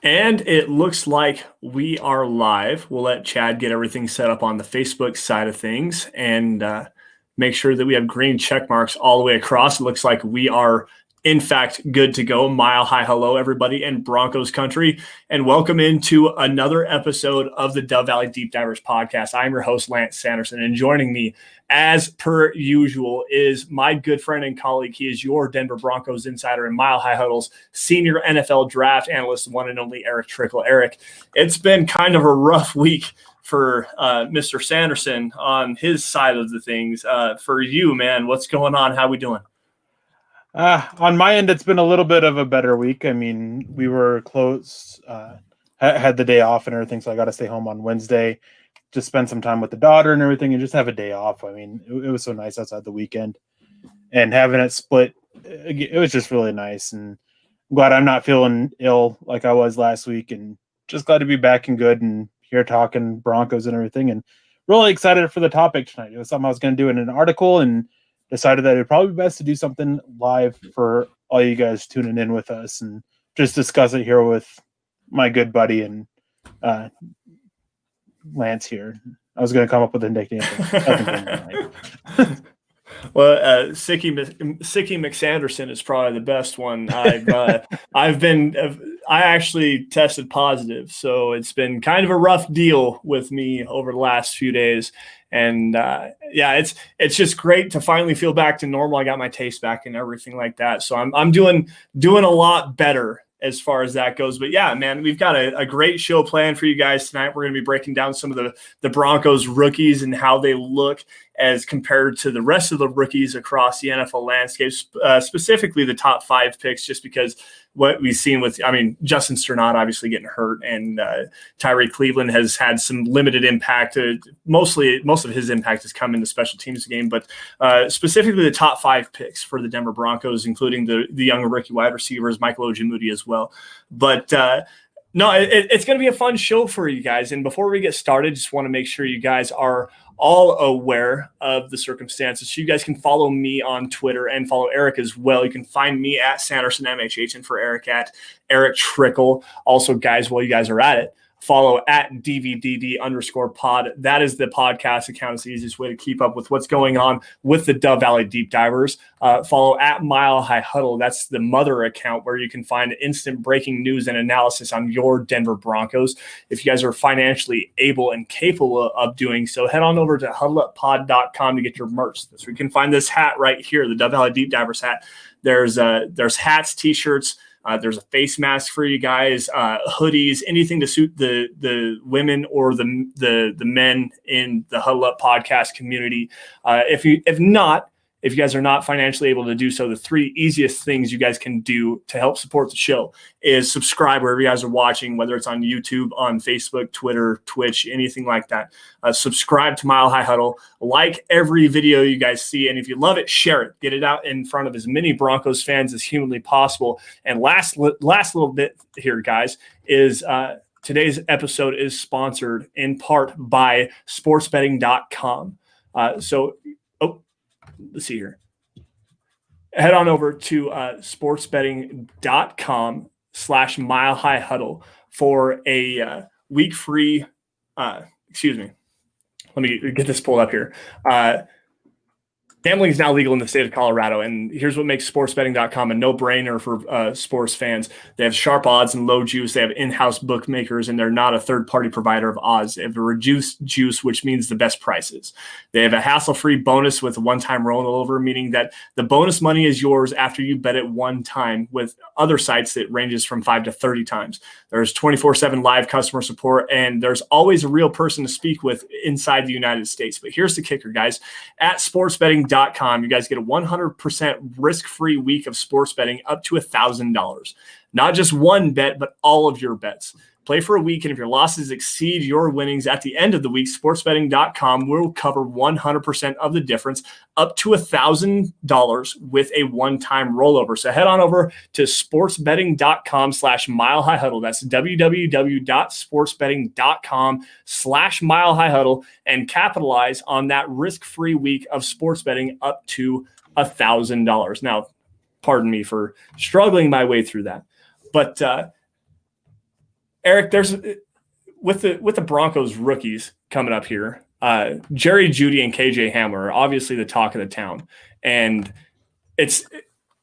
And it looks like we are live. We'll let Chad get everything set up on the Facebook side of things and make sure that we have green check marks all the way across. It looks like we are, in fact, good to go. Mile high hello, everybody in Broncos country, and welcome into another episode of the Dove Valley Deep Divers podcast. I'm your host, Lance Sanderson, and joining me, as per usual, is my good friend and colleague. He is your Denver Broncos insider and Mile High Huddle's senior NFL draft analyst, one and only Erick Trickel. Erick, it's been kind of a rough week for Mr. Sanderson on his side of the things. For you, man, what's going on? How we doing? On my end, it's been a little bit of a better week. I mean, we were close, had the day off and everything, so I got to stay home on Wednesday, just spend some time with the daughter and everything, and just have a day off. I mean, it was so nice outside the weekend, and having it split, it was just really nice. And I'm glad I'm not feeling ill like I was last week, and just glad to be back and good and here talking Broncos and everything, and really excited for the topic tonight. It was something I was going to do in an article, and decided that it'd probably be best to do something live for all you guys tuning in with us and just discuss it here with my good buddy and Lance here. I was going to come up with a nickname. Well, Sicky McSanderson is probably the best one. I actually tested positive, so it's been kind of a rough deal with me over the last few days. And it's just great to finally feel back to normal. I got my taste back and everything like that. So I'm doing a lot better as far as that goes. But yeah, man, we've got a great show planned for you guys tonight. We're going to be breaking down some of the Broncos rookies and how they look as compared to the rest of the rookies across the NFL landscape, specifically the top 5 picks, just because what we've seen with, Justin Sternad obviously getting hurt, and Tyree Cleveland has had some limited impact. Most of his impact has come in the special teams game, but specifically the top 5 picks for the Denver Broncos, including the young rookie wide receivers, Michael Ojemudia as well. But no, it's going to be a fun show for you guys. And before we get started, just want to make sure you guys are all aware of the circumstances. So you guys can follow me on Twitter and follow Erick as well. You can find me at Sanderson MHH and for Erick at Erick Trickel. Also, guys, while you guys are at it, follow at DVDD_pod. That is the podcast account. It's the easiest way to keep up with what's going on with the Dove Valley Deep Divers. Follow at Mile High Huddle. That's the mother account where you can find instant breaking news and analysis on your Denver Broncos. If you guys are financially able and capable of doing so, head on over to huddleuppod.com to get your merch. So you can find this hat right here, the Dove Valley Deep Divers hat. There's hats, t-shirts, there's a face mask for you guys, hoodies, anything to suit the women or the men in the Huddle Up podcast community. If you guys are not financially able to do so, the 3 easiest things you guys can do to help support the show is subscribe wherever you guys are watching, whether it's on YouTube, on Facebook, Twitter, Twitch, anything like that. Subscribe to Mile High Huddle. Like every video you guys see, and if you love it, share it. Get it out in front of as many Broncos fans as humanly possible. And last little bit here, guys, is today's episode is sponsored in part by sportsbetting.com. Let's see here. Head on over to sportsbetting.com/Mile High Huddle for a week free. Excuse me. Let me get this pulled up here. Gambling is now legal in the state of Colorado, and here's what makes sportsbetting.com a no-brainer for sports fans. They have sharp odds and low juice. They have in-house bookmakers, and they're not a third-party provider of odds. They have a reduced juice, which means the best prices. They have a hassle-free bonus with a one-time rollover, meaning that the bonus money is yours after you bet it one time. With other sites, it ranges from 5 to 30 times. There's 24/7 live customer support, and there's always a real person to speak with inside the United States. But here's the kicker, guys. At sportsbetting.com, you guys get a 100% risk-free week of sports betting up to $1,000. Not just one bet, but all of your bets. Play for a week, and if your losses exceed your winnings at the end of the week, sportsbetting.com will cover 100% of the difference, up to $1,000 with a one-time rollover. So head on over to sportsbetting.com/Mile High Huddle. That's www.sportsbetting.com/Mile High Huddle and capitalize on that risk-free week of sports betting up to $1,000. Now, pardon me for struggling my way through that, but Eric, there's with the Broncos rookies coming up here. Jerry Jeudy and KJ Hamler are obviously the talk of the town, and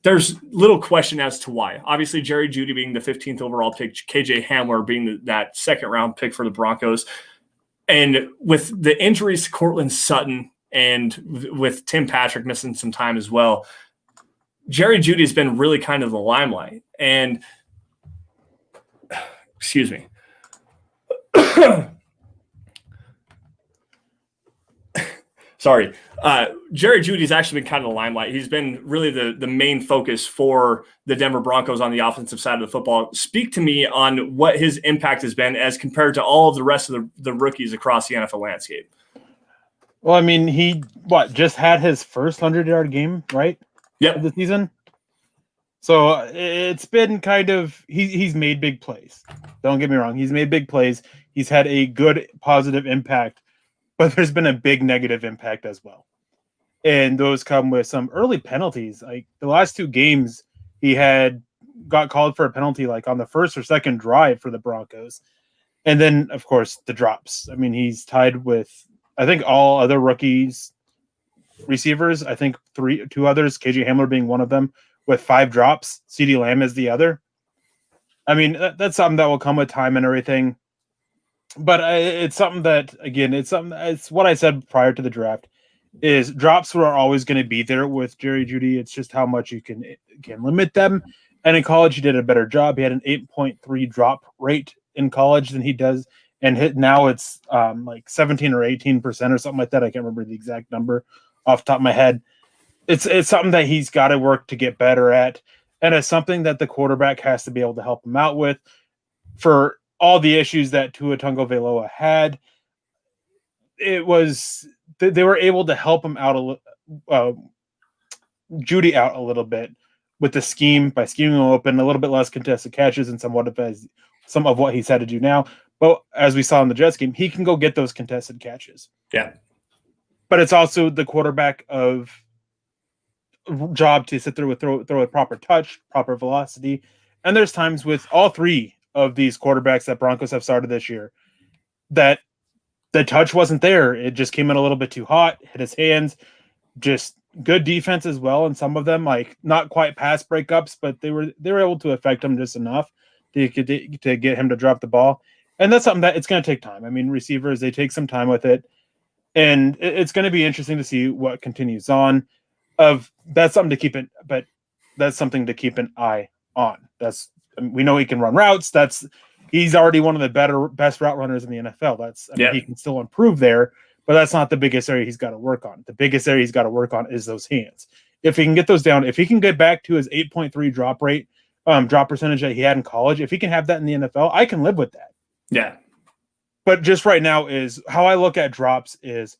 there's little question as to why. Obviously, Jerry Jeudy being the 15th overall pick, KJ Hamler being that second round pick for the Broncos, and with the injuries to Cortland Sutton and with Tim Patrick missing some time as well, Jerry Jeudy has been really kind of the limelight. And excuse me. Sorry. Jerry Jeudy's actually been kind of the limelight. He's been really the main focus for the Denver Broncos on the offensive side of the football. Speak to me on what his impact has been as compared to all of the rest of the rookies across the NFL landscape. Well, I mean, he just had his first 100-yard game, right? Yep. Of the season. So it's been kind of he's made big plays. Don't get me wrong. He's made big plays. He's had a good positive impact, but there's been a big negative impact as well. And those come with some early penalties. Like the last two games, he got called for a penalty like on the first or second drive for the Broncos. And then, of course, the drops. I mean, he's tied with, I think, all other rookies receivers. I think two others, KJ Hamler being one of them, with 5 drops. CeeDee Lamb is the other. I mean, that's something that will come with time and everything. But it's something that, again, it's what I said prior to the draft, is drops are always going to be there with Jerry Jeudy. It's just how much you can limit them. And in college, he did a better job. He had an 8.3 drop rate in college than he does. And now it's like 17 or 18% or something like that. I can't remember the exact number off the top of my head. It's something that he's got to work to get better at. And it's something that the quarterback has to be able to help him out with. For all the issues that Tua Tagovailoa had, they were able to help him out Jeudy out a little bit with the scheme by scheming him open, a little bit less contested catches and some of what he's had to do now. But as we saw in the Jets game, he can go get those contested catches. Yeah. But it's also the quarterback of job to sit there with throw a proper touch, proper velocity. And there's times with all three of these quarterbacks that Broncos have started this year that the touch wasn't there. It just came in a little bit too hot, hit his hands. Just good defense as well. And some of them, like, not quite pass breakups, but they were able to affect him just enough to get him to drop the ball. And that's something that it's going to take time. I mean, receivers, they take some time with it. And it's going to be interesting to see what continues on. That's something to keep an eye on. We know he can run routes. He's already one of the best route runners in the NFL. He can still improve there, but that's not the biggest area he's got to work on. The biggest area he's got to work on is those hands. If he can get those down, if he can get back to his 8.3 drop percentage that he had in college, if he can have that in the NFL, I can live with that. Yeah. But just right now is how I look at drops is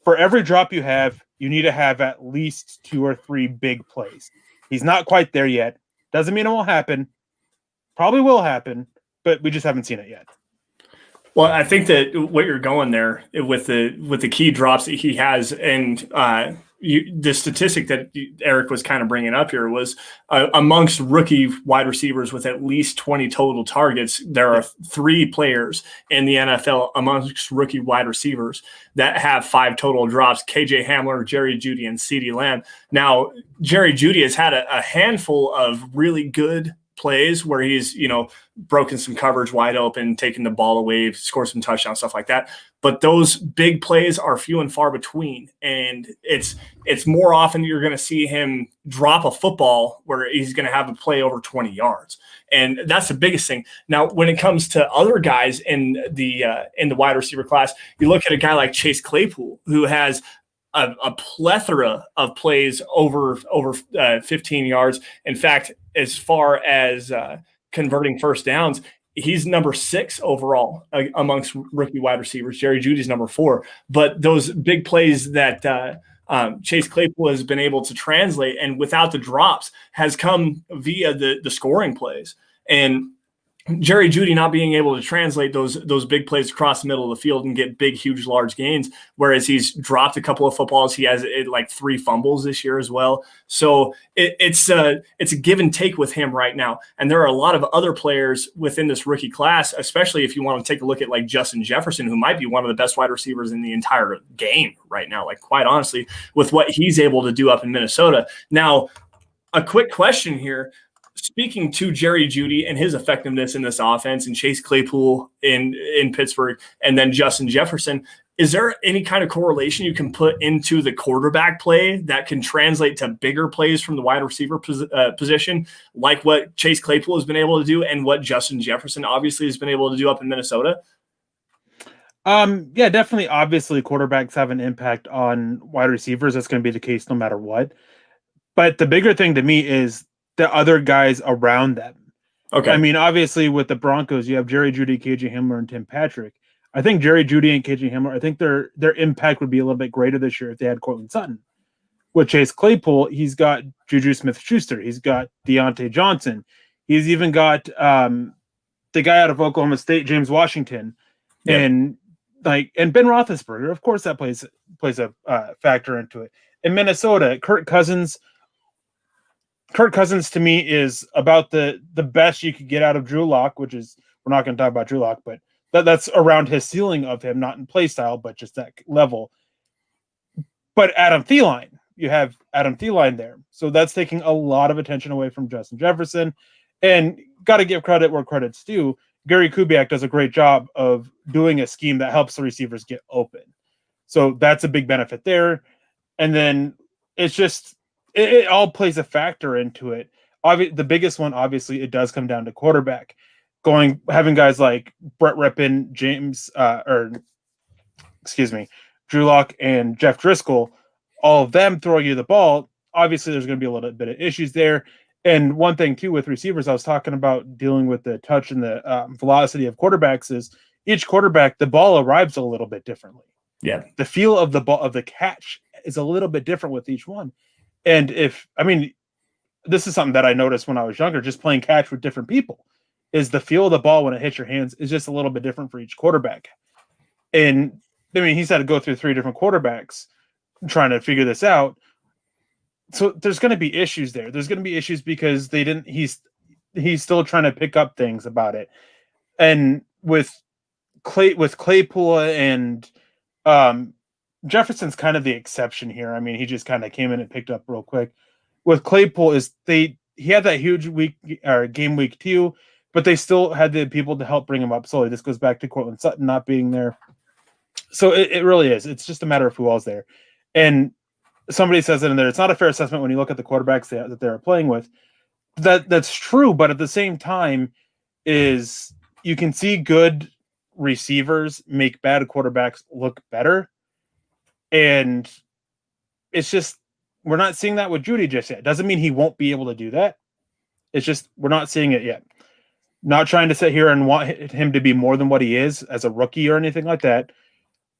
for every drop you have, you need to have at least 2 or 3 big plays. He's not quite there yet. Doesn't mean it won't happen. Probably will happen, but we just haven't seen it yet. Well, I think that what you're going there with the key drops that he has, and the statistic that Eric was kind of bringing up here was amongst rookie wide receivers with at least 20 total targets, there are 3 players in the NFL amongst rookie wide receivers that have 5 total drops: KJ Hamler, Jerry Jeudy, and CeeDee Lamb. Now, Jerry Jeudy has had a handful of really good plays where he's, broken some coverage wide open, taking the ball away, score some touchdowns, stuff like that. But those big plays are few and far between. And it's more often you're going to see him drop a football where he's going to have a play over 20 yards. And that's the biggest thing. Now, when it comes to other guys in the wide receiver class, you look at a guy like Chase Claypool, who has a plethora of plays over 15 yards. In fact, as far as converting first downs, he's number 6 overall amongst rookie wide receivers. Jerry Jeudy's number 4. But those big plays that Chase Claypool has been able to translate and without the drops has come via the scoring plays. And Jerry Jeudy not being able to translate those big plays across the middle of the field and get big, huge, large gains, whereas he's dropped a couple of footballs. He has like 3 fumbles this year as well. So it's a give and take with him right now. And there are a lot of other players within this rookie class, especially if you want to take a look at like Justin Jefferson, who might be one of the best wide receivers in the entire game right now, like quite honestly, with what he's able to do up in Minnesota. Now, a quick question here. Speaking to Jerry Jeudy and his effectiveness in this offense, and Chase Claypool in Pittsburgh, and then Justin Jefferson, is there any kind of correlation you can put into the quarterback play that can translate to bigger plays from the wide receiver position, like what Chase Claypool has been able to do and what Justin Jefferson obviously has been able to do up in Minnesota? Yeah, definitely. Obviously, quarterbacks have an impact on wide receivers. That's going to be the case no matter what. But the bigger thing to me is the other guys around them. Okay. I mean, obviously with the Broncos, you have Jerry Jeudy, KJ Hamler, and Tim Patrick. I think Jerry Jeudy and KJ Hamler, I think their impact would be a little bit greater this year if they had Cortland Sutton. With Chase Claypool, he's got Juju Smith-Schuster. He's got Deontay Johnson. He's even got the guy out of Oklahoma State, James Washington, and Ben Roethlisberger. Of course, that plays a factor into it. In Minnesota, Kirk Cousins to me is about the best you could get out of Drew Lock, which is, we're not going to talk about Drew Lock, but that's around his ceiling of him, not in play style, but just that level. But you have Adam Thielen there. So that's taking a lot of attention away from Justin Jefferson. And got to give credit where credit's due. Gary Kubiak does a great job of doing a scheme that helps the receivers get open. So that's a big benefit there. And then it's just, it all plays a factor into it. The biggest one, obviously, it does come down to quarterback. Having guys like Brett Rippon, Drew Lock and Jeff Driscoll, all of them throwing you the ball. Obviously, there's going to be a little bit of issues there. And one thing, too, with receivers, I was talking about dealing with the touch and the velocity of quarterbacks is each quarterback, the ball arrives a little bit differently. Yeah. The feel of the ball, of the catch is a little bit different with each one. And this is something that I noticed when I was younger, just playing catch with different people, is the feel of the ball when it hits your hands is just a little bit different for each quarterback. And he's had to go through 3 different quarterbacks trying to figure this out. So there's going to be issues there. There's going to be issues because he's still trying to pick up things about it. And with Claypool and Jefferson's kind of the exception here. He just kind of came in and picked up real quick. With Claypool he had that huge game week 2, but they still had the people to help bring him up slowly. This goes back to Cortland Sutton not being there. So it really is. It's just a matter of who all's there. And somebody says it in there, it's not a fair assessment when you look at the quarterbacks that they're playing with. That's true, but at the same time is you can see good receivers make bad quarterbacks look better. And it's just, we're not seeing that with Jeudy just yet. Doesn't mean he won't be able to do that. It's just, we're not seeing it yet. Not trying to sit here and want him to be more than what he is as a rookie or anything like that.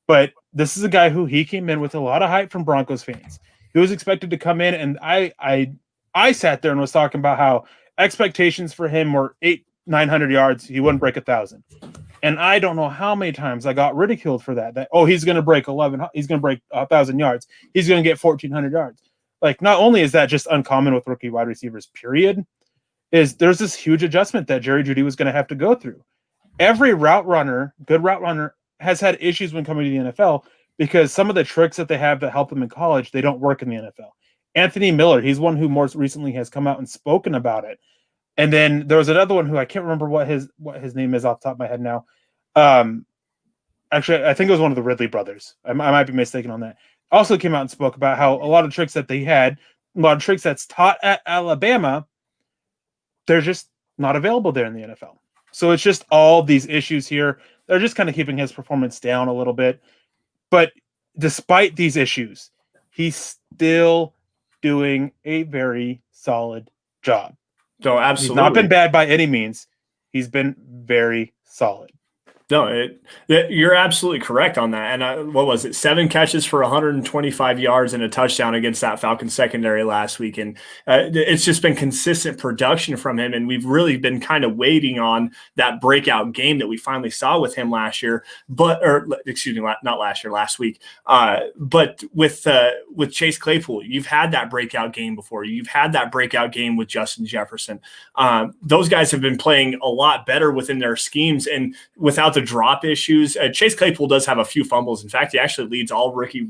But this is a guy who he came in with a lot of hype from Broncos fans. He was expected to come in, and I sat there and was talking about how expectations for him were 800-900 yards. He wouldn't break 1,000. And I don't know how many times I got ridiculed for that. He's going to break 11. He's going to break 1,000 yards. He's going to get 1,400 yards. Not only is that just uncommon with rookie wide receivers, period, there's this huge adjustment that Jerry Jeudy was going to have to go through. Every good route runner, has had issues when coming to the NFL because some of the tricks that they have that help them in college, they don't work in the NFL. Anthony Miller, he's one who more recently has come out and spoken about it. And then there was another one who I can't remember what his name is off the top of my head now. Actually, I think it was one of the Ridley brothers. I might be mistaken on that. Also came out and spoke about how a lot of tricks that they had, a lot of tricks that's taught at Alabama, they're just not available there in the NFL. So it's just all these issues here. They're just kind of keeping his performance down a little bit. But despite these issues, he's still doing a very solid job. So absolutely. He's not been bad by any means. He's been very solid. No, you're absolutely correct on that. And what was it? 7 catches for 125 yards and a touchdown against that Falcons secondary last week. And it's just been consistent production from him. And we've really been kind of waiting on that breakout game that we finally saw with him last year. Last week. But with Chase Claypool, you've had that breakout game before. You've had that breakout game with Justin Jefferson. Those guys have been playing a lot better within their schemes and without the drop issues. Chase Claypool does have a few fumbles. In fact, he actually leads all rookie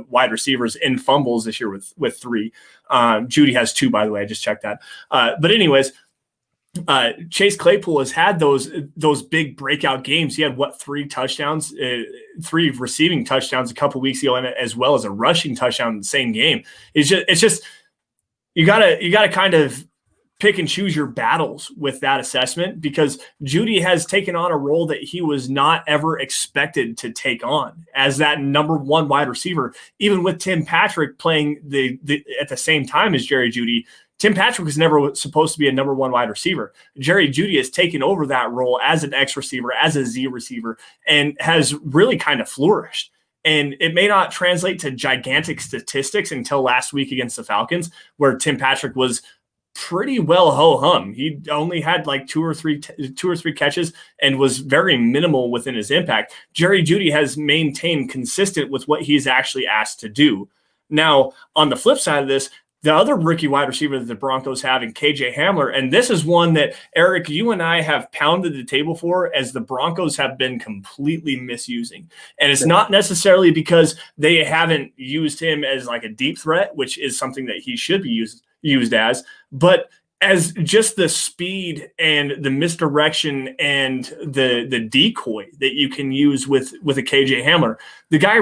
wide receivers in fumbles this year with 3. Jeudy has 2, by the way. I just checked that. But anyways, Chase Claypool has had those big breakout games. He had 3 touchdowns, 3 receiving touchdowns a couple weeks ago, and as well as a rushing touchdown in the same game. It's just you gotta kind of pick and choose your battles with that assessment, because Jeudy has taken on a role that he was not ever expected to take on as that number 1 wide receiver. Even with Tim Patrick playing at the same time as Jerry Jeudy, Tim Patrick was never supposed to be a number 1 wide receiver. Jerry Jeudy has taken over that role as an X receiver, as a Z receiver, and has really kind of flourished. And it may not translate to gigantic statistics until last week against the Falcons, where Tim Patrick was pretty well ho-hum. He only had like 2 or 3 catches and was very minimal within his impact. Jerry Jeudy has maintained consistent with what he's actually asked to do. Now, on the flip side of this, the other rookie wide receiver that the Broncos have in KJ Hamler, and this is one that, Eric, you and I have pounded the table for, as the Broncos have been completely misusing. And it's not necessarily because they haven't used him as like a deep threat, which is something that he should be used as, but as just the speed and the misdirection and the decoy that you can use with a KJ Hamler. The guy,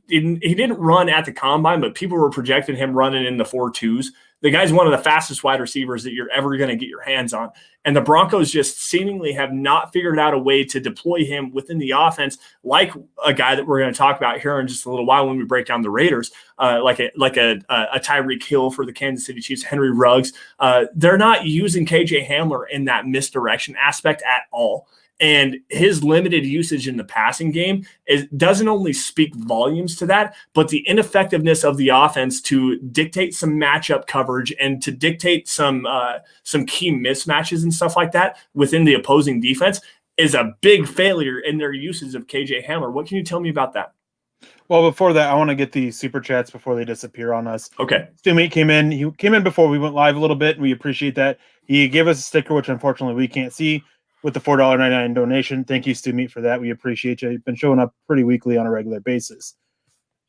he didn't run at the combine, but people were projecting him running in the 4.2s. The guy's one of the fastest wide receivers that you're ever going to get your hands on. And the Broncos just seemingly have not figured out a way to deploy him within the offense, like a guy that we're going to talk about here in just a little while when we break down the Raiders, like a Tyreek Hill for the Kansas City Chiefs, Henry Ruggs. They're not using KJ Hamler in that misdirection aspect at all. And his limited usage in the passing game doesn't only speak volumes to that, but the ineffectiveness of the offense to dictate some matchup coverage and to dictate some key mismatches and stuff like that within the opposing defense is a big failure in their usage of KJ Hamler. What can you tell me about that? Well, before that, I want to get the super chats before they disappear on us. Okay. Stu came in. He came in before we went live a little bit, and we appreciate that. He gave us a sticker, which unfortunately we can't see, with the $4.99 donation. Thank you, Stu for that. We appreciate you. You've been showing up pretty weekly on a regular basis.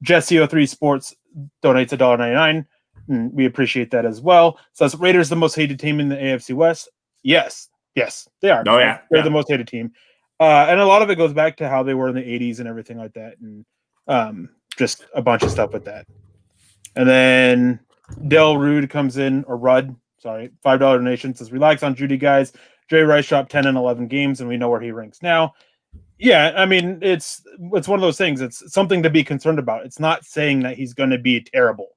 Jesse03 Sports donates $1.99. We appreciate that as well. So, Raiders the most hated team in the AFC West? Yes, they are. Oh, yeah. They're the most hated team. And a lot of it goes back to how they were in the 80s and everything like that. And just a bunch of stuff with that. And then Del Rude comes in, or Rudd, sorry, $5 donation, says, relax on Jeudy, guys. Jerry Rice dropped 10 and 11 games, and we know where he ranks now. Yeah, I mean, it's one of those things. It's something to be concerned about. It's not saying that he's going to be terrible.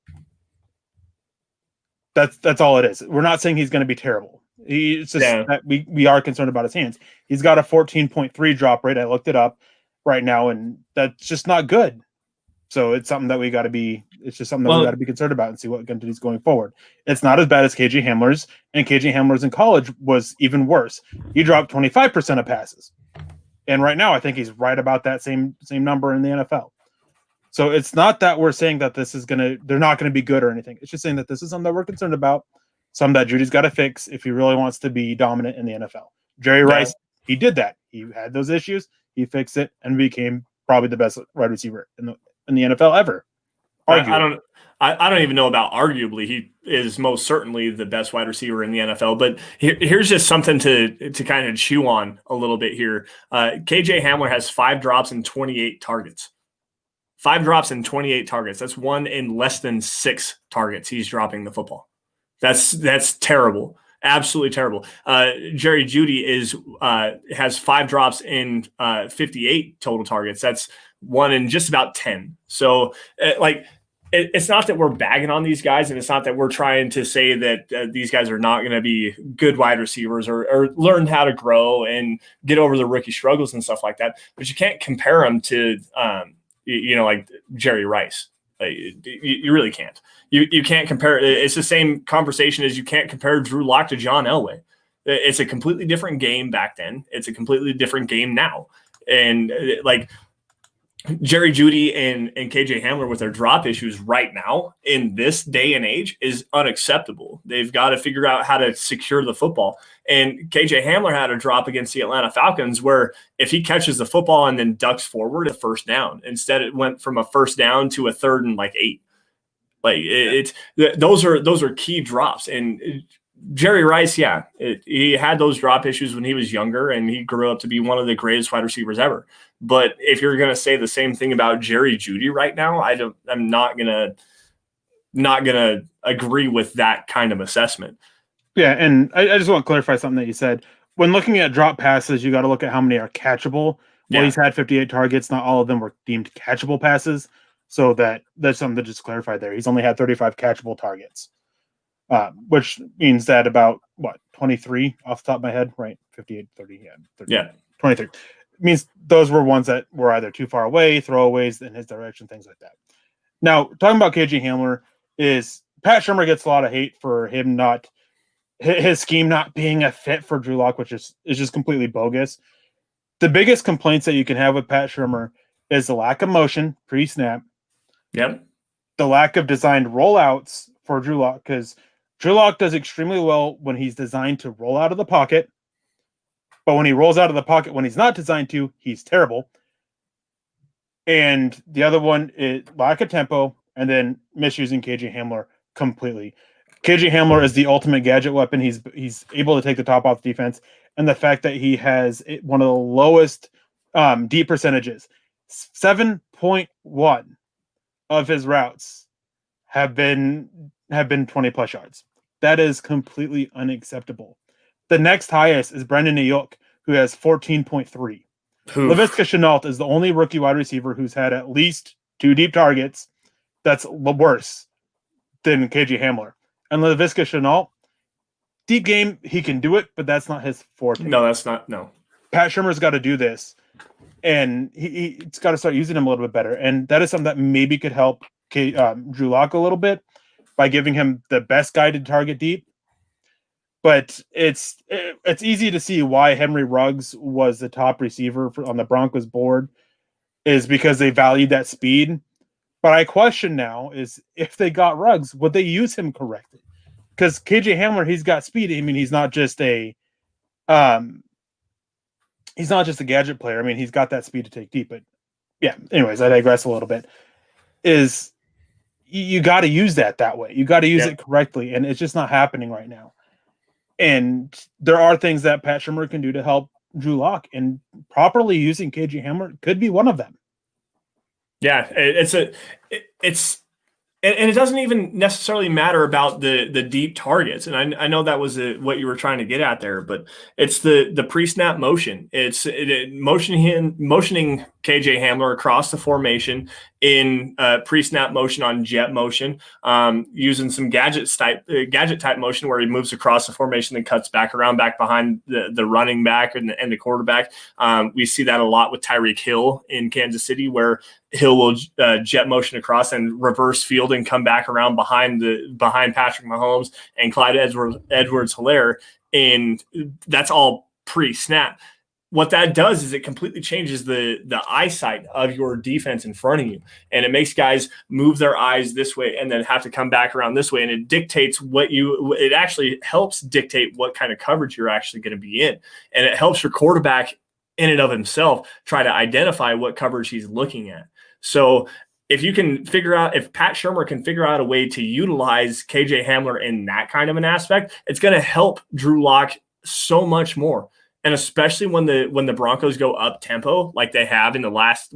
That's all it is. We're not saying he's going to be terrible. It's just that we are concerned about his hands. He's got a 14.3 drop rate. I looked it up right now, and that's just not good. So it's something that we got to be. It's just something that we got to be concerned about and see what he's going forward. It's not as bad as KJ Hamler's, and KJ Hamler's in college was even worse. He dropped 25% of passes, and right now I think he's right about that same number in the NFL. So it's not that we're saying that they're not gonna be good or anything. It's just saying that this is something that we're concerned about, something that Judy's got to fix if he really wants to be dominant in the NFL. Jerry Rice, he did that. He had those issues, he fixed it, and became probably the best wide receiver in the NFL ever. I don't even know about arguably. He is most certainly the best wide receiver in the NFL. But here's just something to kind of chew on a little bit here. KJ Hamler has 5 drops and 28 targets. 5 drops and 28 targets. That's 1 in less than 6 targets he's dropping the football. That's terrible. Absolutely terrible. Jerry Jeudy has 5 drops in 58 total targets. That's 1 in just about 10. So it's not that we're bagging on these guys, and it's not that we're trying to say that these guys are not going to be good wide receivers or learn how to grow and get over the rookie struggles and stuff like that. But you can't compare them to, like Jerry Rice. You really can't. You can't compare. It's the same conversation as you can't compare Drew Lock to John Elway. It's a completely different game back then. It's a completely different game now. And like Jerry Jeudy and KJ Hamler with their drop issues right now in this day and age is unacceptable. They've got to figure out how to secure the football. And KJ Hamler had a drop against the Atlanta Falcons where if he catches the football and then ducks forward, a first down. Instead, it went from a first down to a 3rd and 8. Those are key drops. And Jerry Rice, he had those drop issues when he was younger, and he grew up to be one of the greatest wide receivers ever. But if you're going to say the same thing about Jerry Jeudy right now, I'm not gonna agree with that kind of assessment. Yeah, and I just want to clarify something that you said. When looking at drop passes, you got to look at how many are catchable. Well, he's had 58 targets. Not all of them were deemed catchable passes. So that's something to just clarify there. He's only had 35 catchable targets, which means that about, 23 off the top of my head, right? 58, 30, 30, 23. Means those were ones that were either too far away, throwaways in his direction, things like that. Now, talking about KJ Hamler, is Pat Shurmur gets a lot of hate for him his scheme not being a fit for Drew Lock, which is just completely bogus. The biggest complaints that you can have with Pat Shurmur is the lack of motion pre-snap. Yep. The lack of designed rollouts for Drew Lock, because Drew Lock does extremely well when he's designed to roll out of the pocket. But when he rolls out of the pocket, when he's not designed to, he's terrible. And the other one is lack of tempo, and then misusing KJ Hamler completely. KJ Hamler is the ultimate gadget weapon. He's able to take the top off the defense, and the fact that he has one of the lowest deep percentages, 7.1 of his routes have been 20 plus yards. That is completely unacceptable. The next highest is Brandon Ayuk, who has 14.3. Laviska Shenault is the only rookie wide receiver who's had at least 2 deep targets. That's worse than KJ Hamler. And Laviska Shenault, deep game, he can do it, but that's not his forte. No, that's not. No. Pat Shurmur's got to do this, and he's got to start using him a little bit better. And that is something that maybe could help Drew Lock a little bit by giving him the best guided target deep. But it's easy to see why Henry Ruggs was the top receiver on the Broncos board, is because they valued that speed. But I question now is if they got Ruggs, would they use him correctly? Because KJ Hamler, he's got speed. I mean, he's not just a gadget player. I mean, he's got that speed to take deep. But yeah, anyways, I digress a little bit. Is you got to use that way. You got to use it correctly, and it's just not happening right now. And there are things that Pat Shurmur can do to help Drew Lock, and properly using KJ Hamler could be one of them. Yeah, and it doesn't even necessarily matter about the deep targets. And I know that was what you were trying to get at there, but it's the pre-snap motion. It's motioning KJ Hamler across the formation in pre-snap motion on jet motion, using some gadget type motion where he moves across the formation and cuts back behind the running back and the quarterback. We see that a lot with Tyreek Hill in Kansas City, where Hill will jet motion across and reverse field and come back around behind Patrick Mahomes and Clyde Edwards-Helaire, and that's all pre-snap. What that does is it completely changes the eyesight of your defense in front of you, and it makes guys move their eyes this way and then have to come back around this way, and it dictates it actually helps dictate what kind of coverage you're actually going to be in, and it helps your quarterback in and of himself try to identify what coverage he's looking at. So if Pat Shurmur can figure out a way to utilize KJ Hamler in that kind of an aspect, it's going to help Drew Lock so much more. And especially when the Broncos go up tempo, like they have in the last,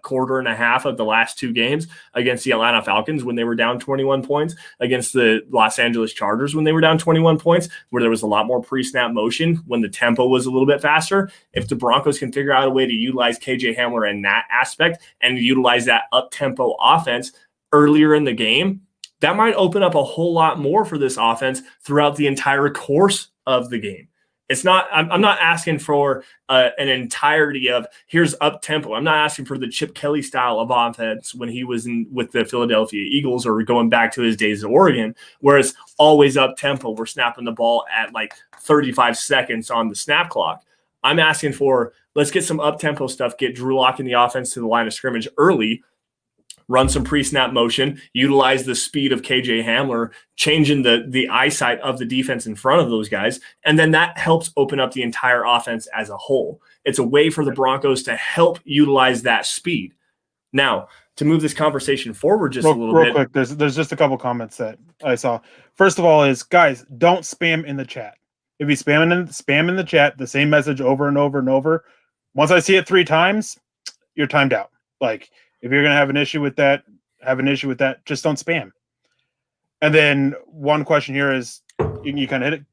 quarter and a half of the last 2 games against the Atlanta Falcons when they were down 21 points, against the Los Angeles Chargers when they were down 21 points, where there was a lot more pre-snap motion when the tempo was a little bit faster. If the Broncos can figure out a way to utilize KJ Hamler in that aspect and utilize that up-tempo offense, earlier in the game, that might open up a whole lot more for this offense throughout the entire course of the game. It's not, I'm not asking for an entirety of here's up tempo. I'm not asking for the Chip Kelly style of offense when he was with the Philadelphia Eagles or going back to his days at Oregon, where it's always up tempo. We're snapping the ball at like 35 seconds on the snap clock. I'm asking for, let's get some up tempo stuff, get Drew Lock in the offense to the line of scrimmage early, run some pre-snap motion, utilize the speed of KJ Hamler, changing the eyesight of the defense in front of those guys, and then that helps open up the entire offense as a whole. It's a way for the Broncos to help utilize that speed. Now, to move this conversation forward just a little bit. Real quick, there's just a couple comments that I saw. First of all is, guys, don't spam in the chat. If you spam in the chat, the same message over and over and over, once I see it 3 times, you're timed out. Like, if you're going to have an issue with that, just don't spam. And then one question here is, you kind of hit it.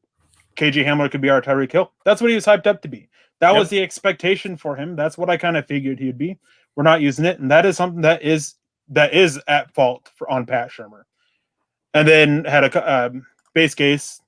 KJ Hamler could be our Tyreek Hill. That's what he was hyped up to be. That was the expectation for him. That's what I kind of figured he'd be. We're not using it. And that is something that is at fault on Pat Shurmur. And then had a base case.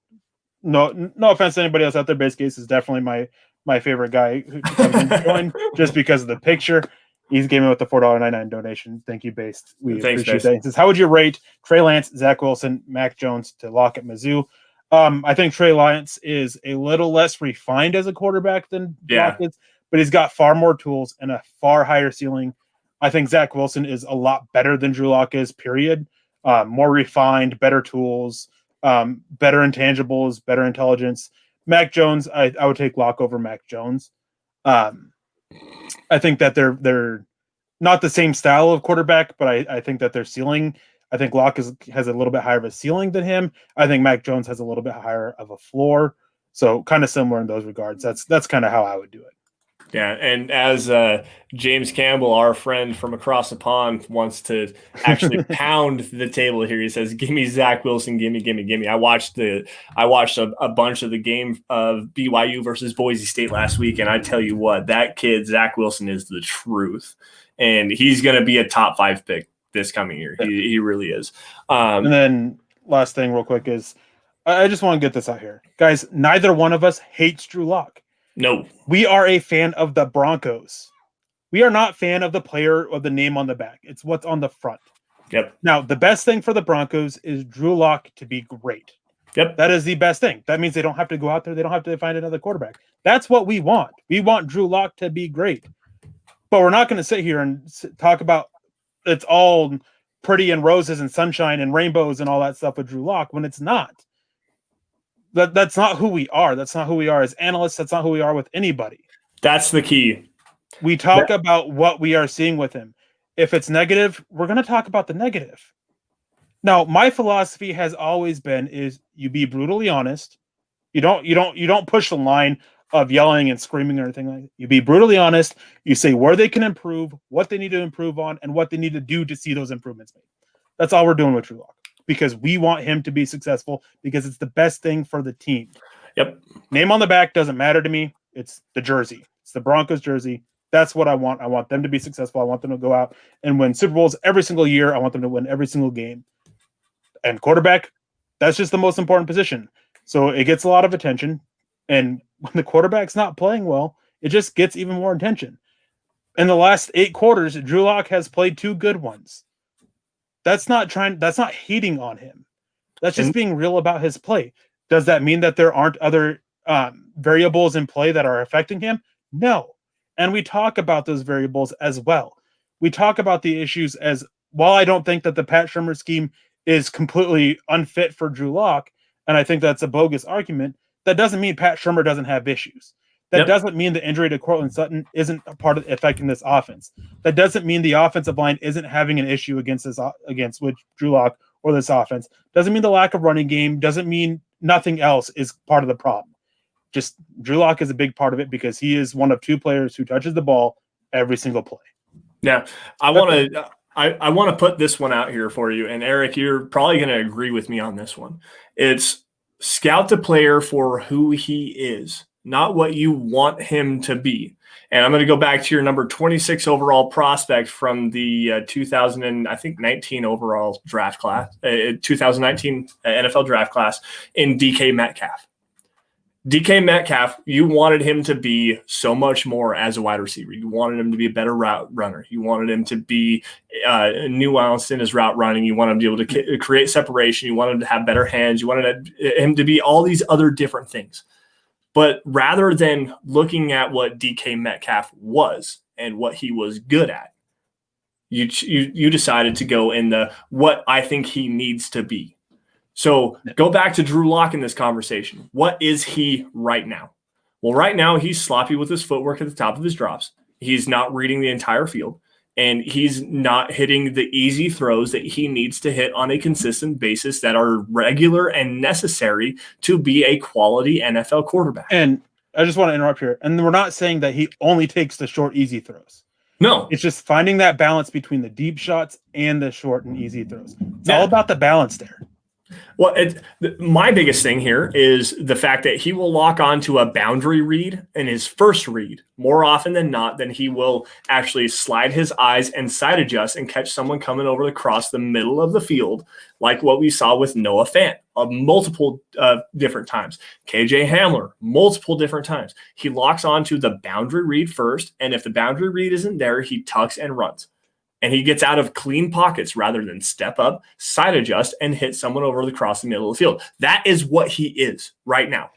No offense to anybody else out there. Base case is definitely my favorite guy who comes in to join just because of the picture. He's gave me with the $4.99 donation. Thank you, Based. We appreciate that. He says, how would you rate Trey Lance, Zach Wilson, Mac Jones to lock at Mizzou? I think Trey Lance is a little less refined as a quarterback than Locke is, but he's got far more tools and a far higher ceiling. I think Zach Wilson is a lot better than Drew Lock is, period. More refined, better tools, better intangibles, better intelligence. Mac Jones, I would take Locke over Mac Jones. I think that they're not the same style of quarterback, but I think that their ceiling, I think Locke has a little bit higher of a ceiling than him. I think Mac Jones has a little bit higher of a floor. So kind of similar in those regards. That's kind of how I would do it. Yeah, and as James Campbell, our friend from across the pond, wants to actually pound the table here. He says, "Give me Zach Wilson, give me." I watched a bunch of the game of BYU versus Boise State last week, and I tell you what, that kid Zach Wilson is the truth, and he's going to be a top 5 pick this coming year. He really is. And then last thing, real quick, is I just want to get this out here, guys. Neither one of us hates Drew Lock. No, we are a fan of the Broncos. We are not fan of the player or the name on the back. It's what's on the front. Yep. Now, the best thing for the Broncos is Drew Lock to be great. Yep. That is the best thing. That means they don't have to go out there. They don't have to find another quarterback. That's what we want. We want Drew Lock to be great. But we're not going to sit here and talk about it's all pretty and roses and sunshine and rainbows and all that stuff with Drew Lock when it's not. That's not who we are. That's not who we are as analysts. That's not who we are with anybody. That's the key. We talk about what we are seeing with him. If it's negative, we're going to talk about the negative. Now, my philosophy has always been is you be brutally honest. You don't push the line of yelling and screaming or anything like that. You be brutally honest. You say where they can improve, what they need to improve on, and what they need to do to see those improvements made. That's all we're doing with Drew Lock. Because we want him to be successful because it's the best thing for the team. Yep. Name on the back doesn't matter to me. It's the jersey. It's the Broncos jersey. That's what I want. I want them to be successful. I want them to go out and win Super Bowls every single year. I want them to win every single game. And quarterback, that's just the most important position. So it gets a lot of attention. And when the quarterback's not playing well, it just gets even more attention. In the last 8 quarters, Drew Lock has played 2 good ones. That's not hating on him. That's just being real about his play. Does that mean that there aren't other variables in play that are affecting him? No. And we talk about those variables as well. We talk about the issues as, while I don't think that the Pat Shurmur scheme is completely unfit for Drew Lock, and I think that's a bogus argument, that doesn't mean Pat Shurmur doesn't have issues. That doesn't mean the injury to Cortland Sutton isn't a part of affecting this offense. That doesn't mean the offensive line isn't having an issue against with Drew Lock or this offense. Doesn't mean the lack of running game. Doesn't mean nothing else is part of the problem. Just Drew Lock is a big part of it because he is one of 2 players who touches the ball every single play. Now, I want to put this one out here for you, and Eric, you're probably going to agree with me on this one. It's scout the player for who he is, not what you want him to be. And I'm going to go back to your number 26 overall prospect from the 2019 overall draft class, 2019 NFL draft class in DK Metcalf. DK Metcalf, you wanted him to be so much more as a wide receiver. You wanted him to be a better route runner. You wanted him to be nuanced in his route running. You wanted him to be able to create separation. You wanted him to have better hands. You wanted him to be all these other different things. But rather than looking at what DK Metcalf was and what he was good at, you decided to go in the what I think he needs to be. So go back to Drew Lock in this conversation. What is he right now? Well, right now he's sloppy with his footwork at the top of his drops. He's not reading the entire field, and he's not hitting the easy throws that he needs to hit on a consistent basis that are regular and necessary to be a quality NFL quarterback. And I just want to interrupt here. And we're not saying that he only takes the short, easy throws. No. It's just finding that balance between the deep shots and the short and easy throws. It's all about the balance there. Well, my biggest thing here is the fact that he will lock onto a boundary read in his first read more often than not than he will actually slide his eyes and side adjust and catch someone coming over across the middle of the field, like what we saw with Noah Fant multiple different times. KJ Hamler, multiple different times. He locks onto the boundary read first, and if the boundary read isn't there, he tucks and runs. And he gets out of clean pockets rather than step up, side adjust, and hit someone over across the middle of the field. That is what he is right now.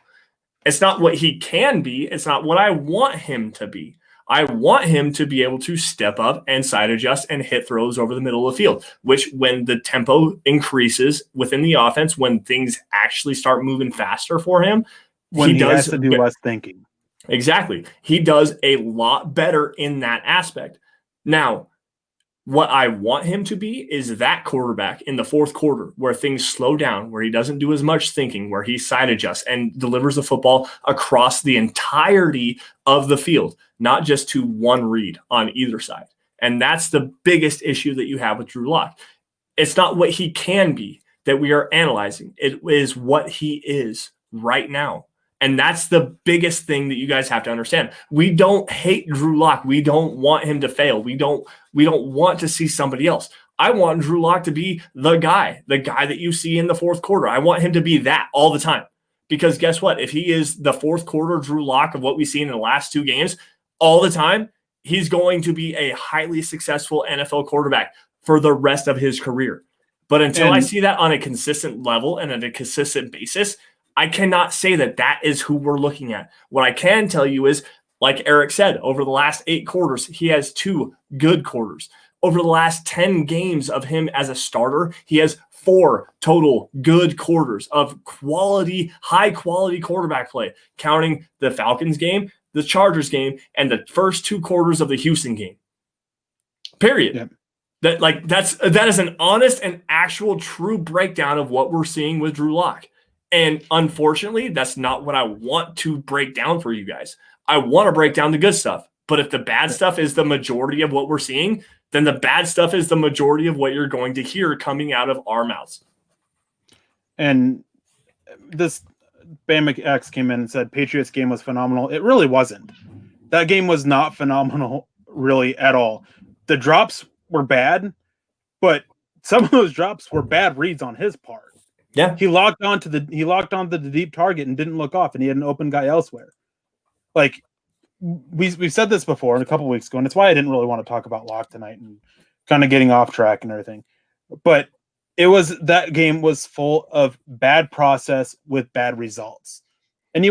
It's not what he can be. It's not what I want him to be. I want him to be able to step up and side adjust and hit throws over the middle of the field, which when the tempo increases within the offense, when things actually start moving faster for him, when he has to do less thinking. Exactly. He does a lot better in that aspect. Now, what I want him to be is that quarterback in the fourth quarter where things slow down, where he doesn't do as much thinking, where he side adjusts and delivers the football across the entirety of the field, not just to one read on either side. And that's the biggest issue that you have with Drew Lock. It's not what he can be that we are analyzing. It is what he is right now. And that's the biggest thing that you guys have to understand. We don't hate Drew Lock. We don't want him to fail. We don't want to see somebody else. I want Drew Lock to be the guy that you see in the fourth quarter. I want him to be that all the time. Because guess what? If he is the fourth quarter Drew Lock of what we've seen in the last two games all the time, he's going to be a highly successful NFL quarterback for the rest of his career. But until I see that on a consistent level and on a consistent basis, I cannot say that that is who we're looking at. What I can tell you is, like Erick said, over the last 8 quarters, he has 2 good quarters. Over the last 10 games of him as a starter, he has 4 total good quarters of quality, high-quality quarterback play, counting the Falcons game, the Chargers game, and the first 2 quarters of the Houston game. Period. Yep. That is an honest and actual true breakdown of what we're seeing with Drew Lock. And unfortunately, that's not what I want to break down for you guys. I want to break down the good stuff. But if the bad stuff is the majority of what we're seeing, then the bad stuff is the majority of what you're going to hear coming out of our mouths. And this Bam X came in and said Patriots game was phenomenal. It really wasn't. That game was not phenomenal really at all. The drops were bad, but some of those drops were bad reads on his part. Yeah, he locked onto the deep target and didn't look off, and he had an open guy elsewhere. Like we've said this before a couple of weeks ago, and it's why I didn't really want to talk about Lock tonight and kind of getting off track and everything. But that game was full of bad process with bad results. And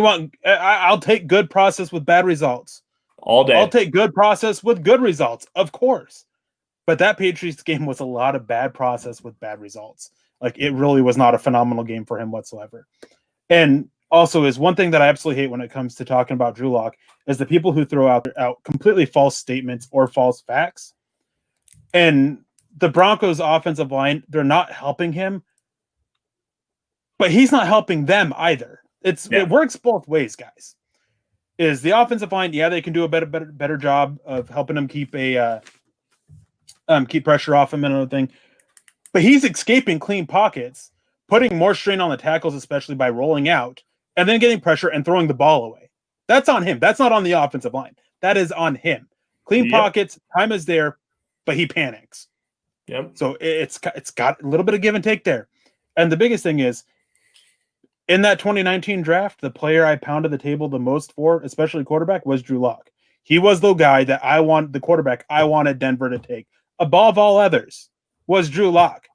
I'll take good process with bad results all day. I'll take good process with good results, of course. But that Patriots game was a lot of bad process with bad results. Like, it really was not a phenomenal game for him whatsoever. And also is one thing that I absolutely hate when it comes to talking about Drew Lock is the people who throw out completely false statements or false facts. And the Broncos offensive line, they're not helping him, but he's not helping them either. It works both ways, guys. Is the offensive line, they can do a better job of helping him keep pressure off him and everything. But he's escaping clean pockets, putting more strain on the tackles, especially by rolling out, and then getting pressure and throwing the ball away. That's on him. That's not on the offensive line. That is on him. Clean pockets, time is there, but he panics. Yep. So it's got a little bit of give and take there. And the biggest thing is, in that 2019 draft, the player I pounded the table the most for, especially quarterback, was Drew Lock. He was the guy that the quarterback I wanted Denver to take above all others was Drew Lock.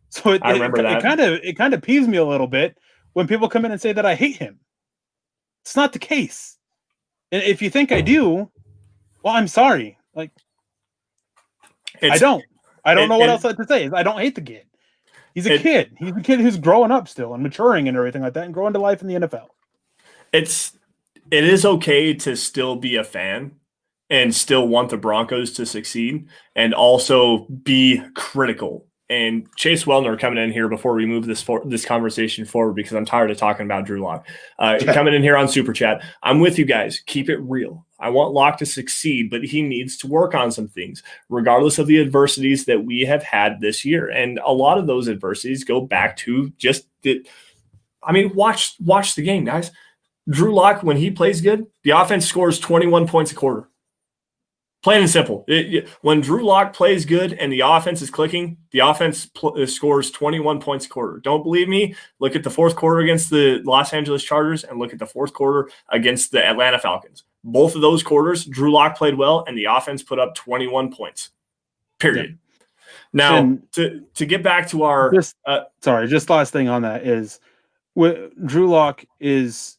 So I remember that. It kind of peeves me a little bit when people come in and say that I hate him. It's not the case. And if you think I do, well, I'm sorry. Like, I don't know what else to say. I don't hate the kid. He's a kid. He's a kid who's growing up still and maturing and everything like that and growing to life in the NFL. It is okay to still be a fan and still want the Broncos to succeed and also be critical. And Chase Wellner coming in here before we move this conversation forward, because I'm tired of talking about Drew Lock. Coming in here on Super Chat. I'm with you guys. Keep it real. I want Lock to succeed, but he needs to work on some things, regardless of the adversities that we have had this year. And a lot of those adversities go back to watch the game, guys. Drew Lock, when he plays good, the offense scores 21 points a quarter. Plain and simple. When Drew Lock plays good and the offense is clicking, the offense scores 21 points a quarter. Don't believe me? Look at the fourth quarter against the Los Angeles Chargers and look at the fourth quarter against the Atlanta Falcons. Both of those quarters, Drew Lock played well and the offense put up 21 points. Period. Yeah. Now, to get back to our just last thing on that is Drew Lock is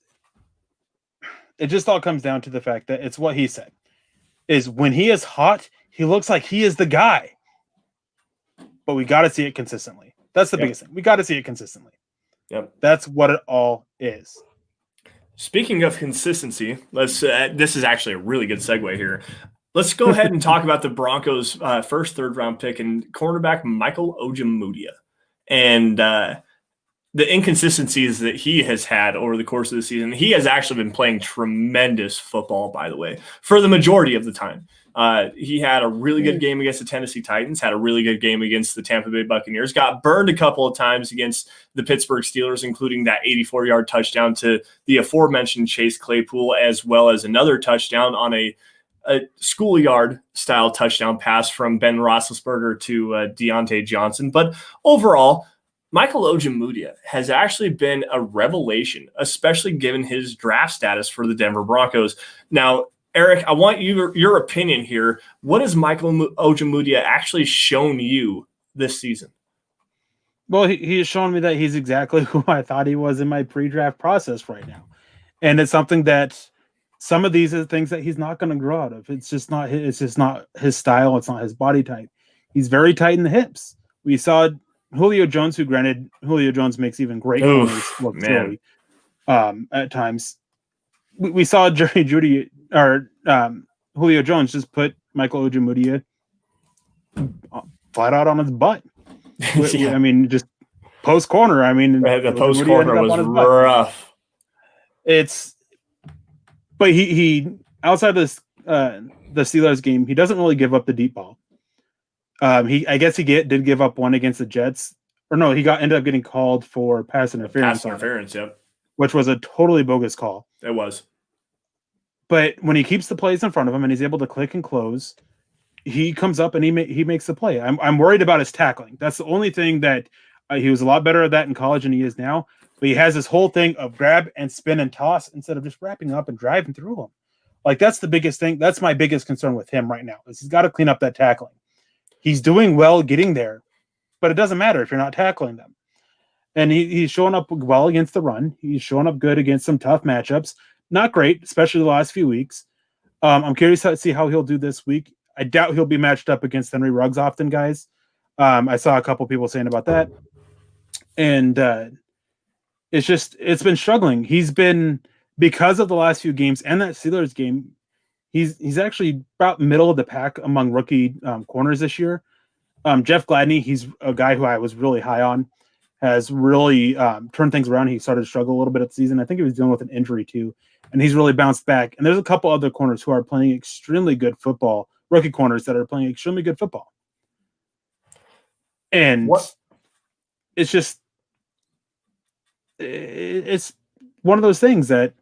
– it just all comes down to the fact that it's what he said. Is when he is hot, he looks like he is the guy. But we got to see it consistently. That's the biggest thing. We got to see it consistently. Yep. That's what it all is. Speaking of consistency, this is actually a really good segue here. Let's go ahead and talk about the Broncos' first third-round pick and cornerback Michael Ojemudia. And the inconsistencies that he has had over the course of the season. He has actually been playing tremendous football, by the way, for the majority of the time. He had a really good game against the Tennessee Titans, had a really good game against the Tampa Bay Buccaneers, got burned a couple of times against the Pittsburgh Steelers, including that 84-yard touchdown to the aforementioned Chase Claypool, as well as another touchdown on a schoolyard-style touchdown pass from Ben Roethlisberger to Deontay Johnson. But overall, Michael Ojemudia has actually been a revelation, especially given his draft status for the Denver Broncos. Now, Eric, I want your opinion here. What has Michael Ojemudia actually shown you this season? Well, he has shown me that he's exactly who I thought he was in my pre-draft process right now. And it's something that some of these are things that he's not going to grow out of. It's just not his style. It's not his body type. He's very tight in the hips. We saw Julio Jones, who granted Julio Jones makes even great corners look silly at times. We saw Jeudy or Julio Jones just put Michael Ojemudia flat out on his butt. I mean, just post corner. I mean, the post corner was rough. But he outside this the Steelers game, he doesn't really give up the deep ball. I guess he did give up one against the Jets, or no, ended up getting called for pass interference. Yep. Which was a totally bogus call. It was. But when he keeps the plays in front of him and he's able to click and close, he comes up and he makes the play. I'm worried about his tackling. That's the only thing that he was a lot better at that in college than he is now. But he has this whole thing of grab and spin and toss instead of just wrapping up and driving through them. Like, that's the biggest thing. That's my biggest concern with him right now, is he's got to clean up that tackling. He's doing well getting there, but it doesn't matter if you're not tackling them. And he's showing up well against the run. He's showing up good against some tough matchups. Not great, especially the last few weeks. I'm curious to see how he'll do this week. I doubt he'll be matched up against Henry Ruggs often, guys. I saw a couple people saying about that. And it's been struggling. He's been, because of the last few games and that Steelers game, he's actually about middle of the pack among rookie corners this year. Jeff Gladney, he's a guy who I was really high on, has really turned things around. He started to struggle a little bit at the season. I think he was dealing with an injury too, and he's really bounced back. And there's a couple other corners who are playing extremely good football, rookie corners that are playing extremely good football. And it's just, it's one of those things that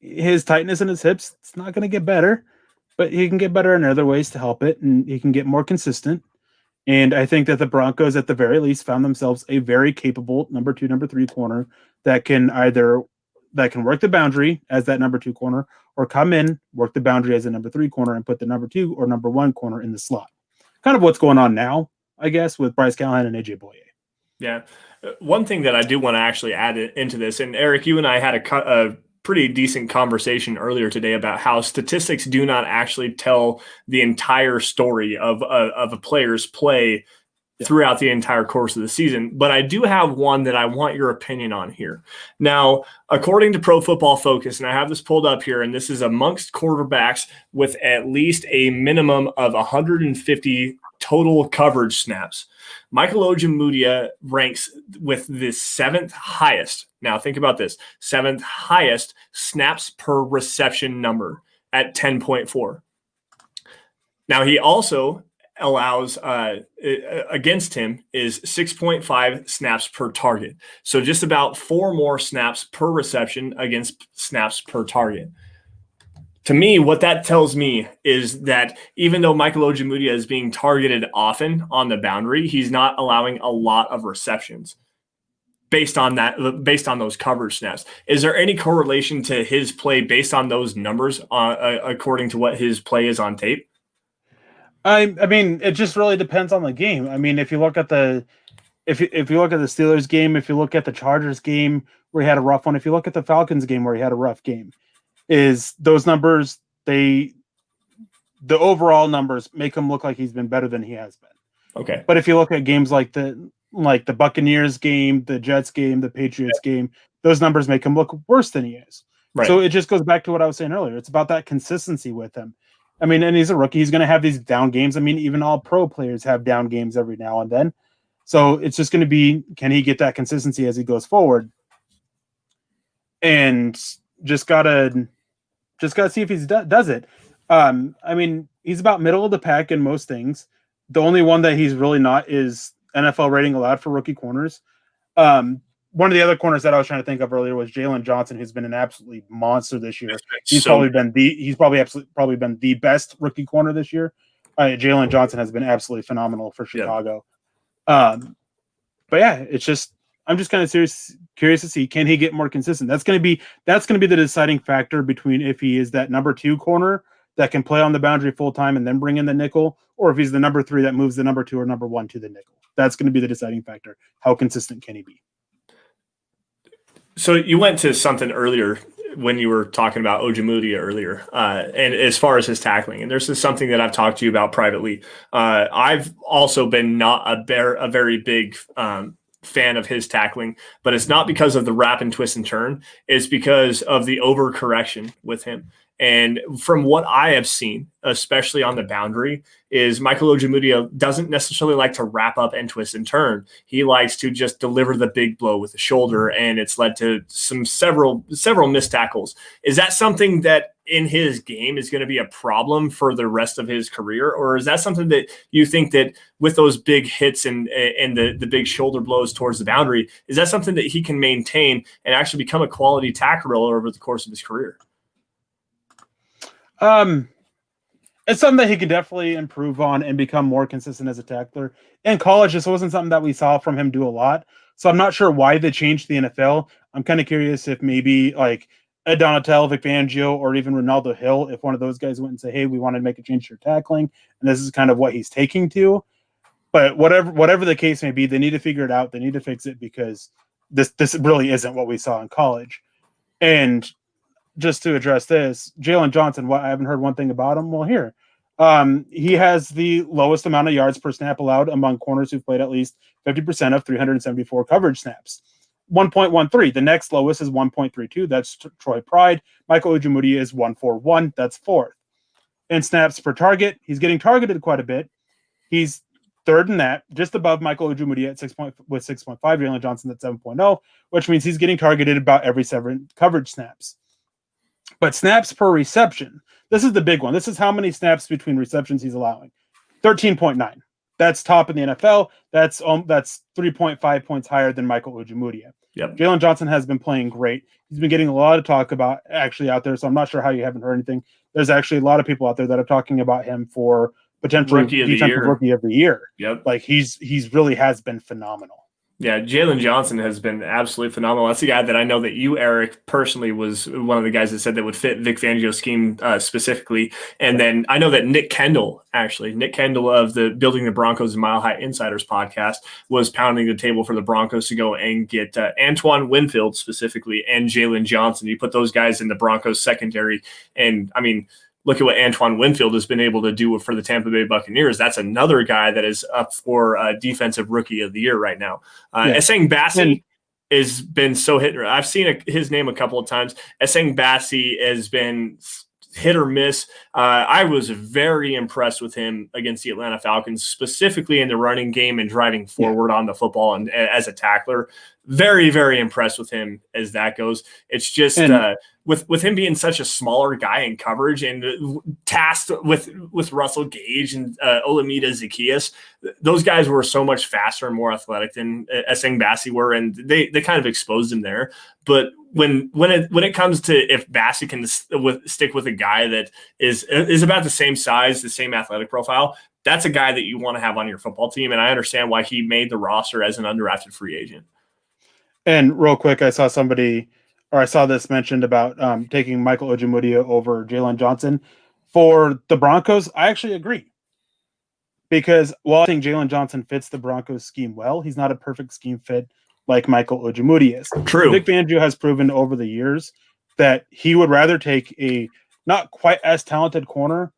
his tightness in his hips, it's not going to get better, but he can get better in other ways to help it, and he can get more consistent. And I think that the Broncos, at the very least, found themselves a very capable number 2, number 3 corner that can work the boundary as that number 2 corner, or come in, work the boundary as a number 3 corner, and put the number 2 or number 1 corner in the slot. Kind of what's going on now, I guess, with Bryce Callahan and AJ Boye. Yeah. One thing that I do want to actually add into this, and Eric, you and I had a pretty decent conversation earlier today about how statistics do not actually tell the entire story of a player's play throughout the entire course of the season. But I do have one that I want your opinion on here. Now, according to Pro Football Focus, and I have this pulled up here, and this is amongst quarterbacks with at least a minimum of 150 total coverage snaps, Michael Ojemudia ranks with the 7th highest. Now, think about this: 7th highest snaps per reception number at 10.4. Now, he also allows against him is 6.5 snaps per target. So just about 4 more snaps per reception against snaps per target. To me, what that tells me is that even though Michael Ojemudia is being targeted often on the boundary, he's not allowing a lot of receptions based on those coverage snaps. Is there any correlation to his play based on those numbers according to what his play is on tape? I mean, it just really depends on the game. I mean, if you look at the Steelers game, if you look at the Chargers game where he had a rough one, if you look at the Falcons game where he had a rough game, is those numbers, the overall numbers make him look like he's been better than he has been. Okay. But if you look at games like the Buccaneers game, the Jets game, the Patriots game, those numbers make him look worse than he is. Right. So it just goes back to what I was saying earlier. It's about that consistency with him. I mean, and he's a rookie. He's going to have these down games. I mean, even all pro players have down games every now and then. So it's just going to be, can he get that consistency as he goes forward? And just gotta see if he does it. I mean, he's about middle of the pack in most things. The only one that he's really not is NFL rating allowed for rookie corners. One of the other corners that I was trying to think of earlier was Jalen Johnson, who's been an absolutely monster this year. He's probably been the best rookie corner this year. Jalen Johnson has been absolutely phenomenal for Chicago. Yeah. But yeah, it's just, I'm just kind of curious to see, can he get more consistent? That's going to be the deciding factor between if he is that number 2 corner that can play on the boundary full time and then bring in the nickel, or if he's the number 3 that moves the number 2 or number 1 to the nickel. That's going to be the deciding factor. How consistent can he be? So you went to something earlier when you were talking about Ojemudia earlier, and as far as his tackling, and this is something that I've talked to you about privately. I've also been not a very big fan of his tackling, but it's not because of the wrap and twist and turn. It's because of the overcorrection with him. And from what I have seen, especially on the boundary, is Michael Ojemudia doesn't necessarily like to wrap up and twist and turn. He likes to just deliver the big blow with the shoulder, and it's led to several missed tackles. Is that something that in his game is going to be a problem for the rest of his career, or is that something that you think that with those big hits and the big shoulder blows towards the boundary, is that something that he can maintain and actually become a quality tackler over the course of his career? It's something that he could definitely improve on and become more consistent as a tackler. In college, this wasn't something that we saw from him do a lot. So I'm not sure why they changed the NFL. I'm kind of curious if maybe like Ed Donatel, Vic Fangio, or even Ronaldo Hill, if one of those guys went and say, hey, we want to make a change to your tackling, and this is kind of what he's taking to. But whatever the case may be, they need to figure it out. They need to fix it, because this really isn't what we saw in college. And just to address this, Jalen Johnson, I haven't heard one thing about him. Well, here, he has the lowest amount of yards per snap allowed among corners who've played at least 50% of 374 coverage snaps. 1.13. The next lowest is 1.32. That's Troy Pride. Michael Ojemudia is 1.41. That's 4th. In snaps per target, he's getting targeted quite a bit. He's 3rd in that, just above Michael Ojemudia at 6.5. Jalen Johnson at 7.0, which means he's getting targeted about every 7 coverage snaps. But snaps per reception, this is the big one. This is how many snaps between receptions he's allowing. 13.9. That's top in the NFL. That's 3.5 points higher than Michael Ojemudia. Yep. Jalen Johnson has been playing great. He's been getting a lot of talk about actually out there, so I'm not sure how you haven't heard anything. There's actually a lot of people out there that are talking about him for potentially defensive rookie of the year. Yep. Like he's really has been phenomenal. Yeah, Jalen Johnson has been absolutely phenomenal. That's the guy that I know that you, Eric, personally was one of the guys that said that would fit Vic Fangio's scheme specifically. And then I know that Nick Kendall of the Building the Broncos and Mile High Insiders podcast was pounding the table for the Broncos to go and get Antoine Winfield specifically and Jalen Johnson. You put those guys in the Broncos secondary, and I mean, look at what Antoine Winfield has been able to do for the Tampa Bay Buccaneers. That's another guy that is up for Defensive Rookie of the Year right now. Essang Bassey has been so hit. I've seen his name a couple of times. Essang Bassey has been hit or miss. I was very impressed with him against the Atlanta Falcons, specifically in the running game and driving forward on the football and as a tackler. Very, very impressed with him as that goes. It's just with him being such a smaller guy in coverage and tasked with Russell Gage and Olamide Zaccheaus, those guys were so much faster and more athletic than Essang Bassey were, and they kind of exposed him there. But when it comes to if Bassey can stick with a guy that is about the same size, the same athletic profile, that's a guy that you want to have on your football team. And I understand why he made the roster as an undrafted free agent. And real quick, I saw this mentioned about taking Michael Ojemudia over Jalen Johnson for the Broncos. I actually agree, because while I think Jalen Johnson fits the Broncos scheme well, he's not a perfect scheme fit like Michael Ojemudia is. True. Vic Fangio has proven over the years that he would rather take a not quite as talented corner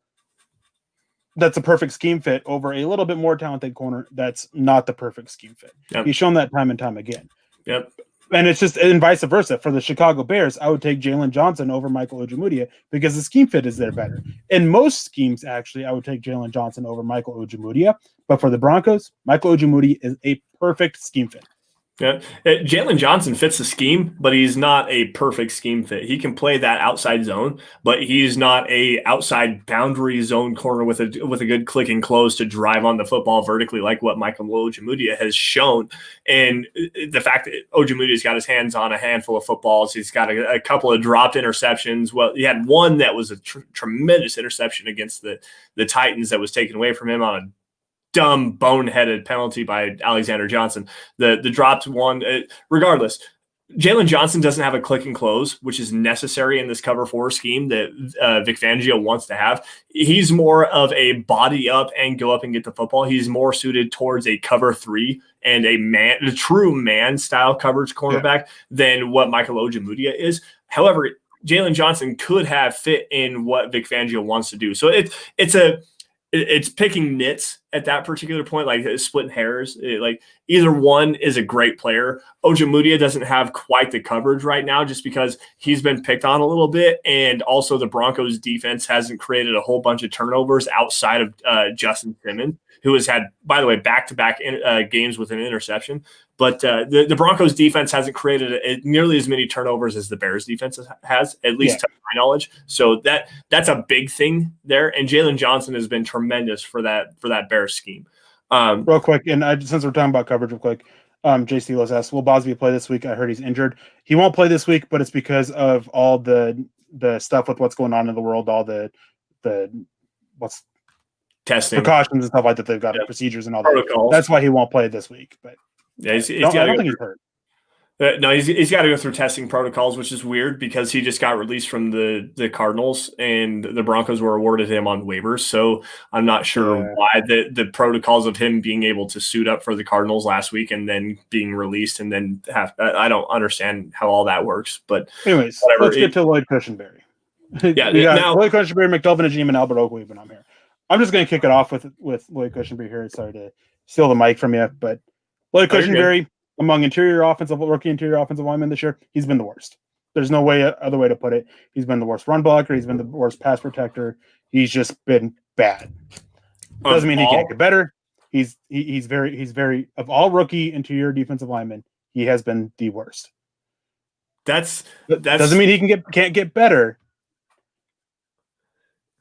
that's a perfect scheme fit over a little bit more talented corner that's not the perfect scheme fit. Yep. He's shown that time and time again. Yep. And it's just, and vice versa. For the Chicago Bears, I would take Jalen Johnson over Michael Ojemudia because the scheme fit is there better. In most schemes, actually, I would take Jalen Johnson over Michael Ojemudia. But for the Broncos, Michael Ojemudia is a perfect scheme fit. Yeah, Jalen Johnson fits the scheme, but he's not a perfect scheme fit. He can play that outside zone, but he's not a outside boundary zone corner with a good click and close to drive on the football vertically like what Michael Ojemudia has shown. And the fact that Ojemutia's got his hands on a handful of footballs, he's got a couple of dropped interceptions. Well, he had one that was a tremendous interception against the Titans that was taken away from him on a dumb, boneheaded penalty by Alexander Johnson. The dropped one, regardless, Jalen Johnson doesn't have a click and close, which is necessary in this cover four scheme that Vic Fangio wants to have. He's more of a body up and go up and get the football. He's more suited towards a cover three and a true man style coverage cornerback than what Michael Ojemudia is. However, Jalen Johnson could have fit in what Vic Fangio wants to do. So it's picking nits at that particular point, like splitting hairs. Like either one is a great player. Ojemudia doesn't have quite the coverage right now just because he's been picked on a little bit. And also the Broncos defense hasn't created a whole bunch of turnovers outside of Justin Simmons, who has had, by the way, back-to-back games with an interception. But the Broncos defense hasn't created nearly as many turnovers as the Bears defense has, at least to my knowledge. So that's a big thing there. And Jalen Johnson has been tremendous for that Bears scheme. Real quick, and since we're talking about coverage real quick, Jay Steelos asks, will Bosby play this week? I heard he's injured. He won't play this week, but it's because of all the stuff with what's going on in the world, all the testing precautions and stuff like that. They've got procedures and all protocols. That's why he won't play this week. But yeah, I don't think he's hurt. No, he's got to go through testing protocols, which is weird because he just got released from the Cardinals and the Broncos were awarded him on waivers. So I'm not sure why the protocols of him being able to suit up for the Cardinals last week and then being released and then I don't understand how all that works. But anyways, whatever. Let's get to Lloyd Cushenberry. Yeah, we got Lloyd Cushenberry, McTelvin Agim, and Albert Okwuegbunam here. I'm just going to kick it off with Lloyd Cushenberry here. Sorry to steal the mic from you, but Lloyd Cushenberry, among rookie interior offensive linemen this year, he's been the worst. There's no other way to put it. He's been the worst run blocker. He's been the worst pass protector. He's just been bad. Doesn't mean he can't get better. He's very of all rookie interior defensive linemen, he has been the worst. That doesn't mean he can't get better.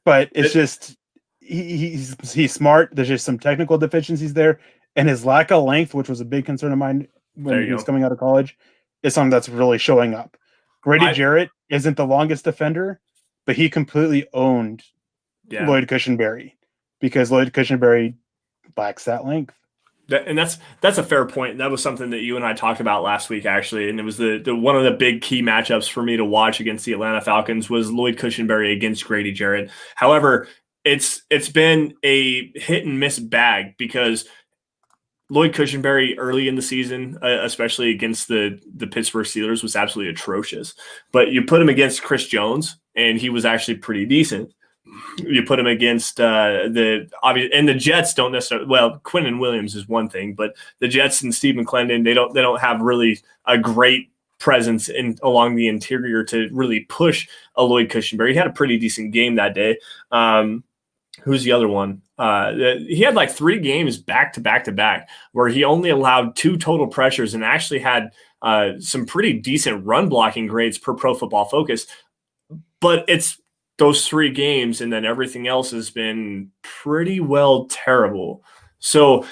But it's just he's smart. There's just some technical deficiencies there, and his lack of length, which was a big concern of mine when he was coming out of college, is something that's really showing up. Grady Jarrett isn't the longest defender, but he completely owned Lloyd Cushenberry because Lloyd Cushenberry lacks that length. And that's a fair point. That was something that you and I talked about last week, actually, and it was the one of the big key matchups for me to watch against the Atlanta Falcons was Lloyd Cushenberry against Grady Jarrett. However, it's been a hit and miss bag because Lloyd Cushenberry early in the season, especially against the Pittsburgh Steelers, was absolutely atrocious. But you put him against Chris Jones, and he was actually pretty decent. You put him against the Jets don't necessarily. Well, Quinnen Williams is one thing, but the Jets and Steve McClendon, they don't have really a great presence along the interior to really push a Lloyd Cushenberry. He had a pretty decent game that day. Who's the other one? He had like 3 games back to back where he only allowed 2 total pressures and actually had some pretty decent run blocking grades per Pro Football Focus. But it's those 3 games, and then everything else has been pretty well terrible. So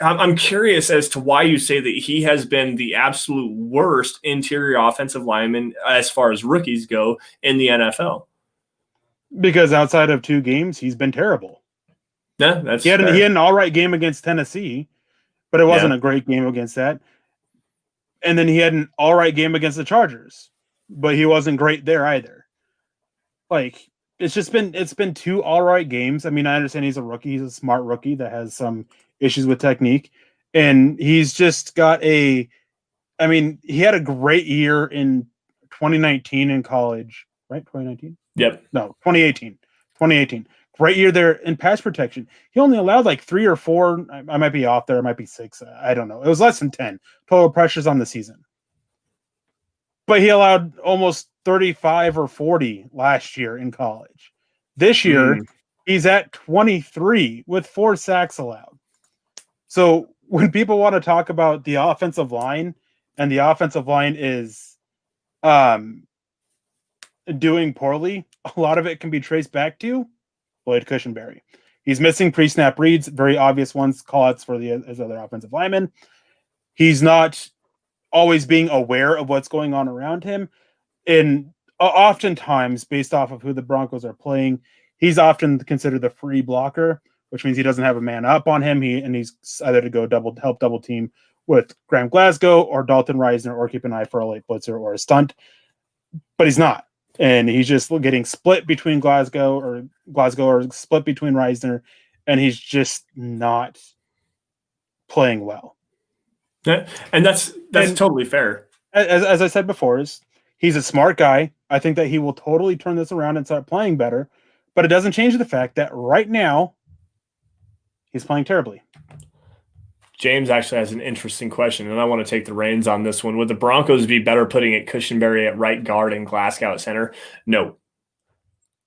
I'm curious as to why you say that he has been the absolute worst interior offensive lineman as far as rookies go in the NFL. Because outside of 2 games, he's been terrible. Yeah, he had an all right game against Tennessee, but it wasn't a great game against that. And then he had an all right game against the Chargers, but he wasn't great there either. Like it's been 2 all right games. I mean, I understand he's a rookie. He's a smart rookie that has some issues with technique, and he's just got he had a great year in 2019 in college, right? 2019. Yep. No, 2018. Great year there in pass protection. He only allowed like 3 or 4. I might be off there. It might be 6. I don't know. It was less than 10 total pressures on the season. But he allowed almost 35 or 40 last year in college. This year, he's at 23 with 4 sacks allowed. So when people want to talk about the offensive line, and the offensive line is doing poorly, a lot of it can be traced back to Lloyd Cushenberry. He's missing pre-snap reads, very obvious ones, call-outs for his other offensive linemen. He's not always being aware of what's going on around him. And oftentimes, based off of who the Broncos are playing, he's often considered the free blocker, which means he doesn't have a man up on him. He's either to go help double team with Graham Glasgow or Dalton Reisner, or keep an eye for a late blitzer or a stunt. But he's not. And he's just getting split between Glasgow or split between Reisner, and he's just not playing well. Yeah, and that's totally fair. As I said before, he's a smart guy. I think that he will totally turn this around and start playing better, but it doesn't change the fact that right now he's playing terribly. James actually has an interesting question, and I want to take the reins on this one. Would the Broncos be better putting it Cushenberry at right guard and Glasgow at center? No.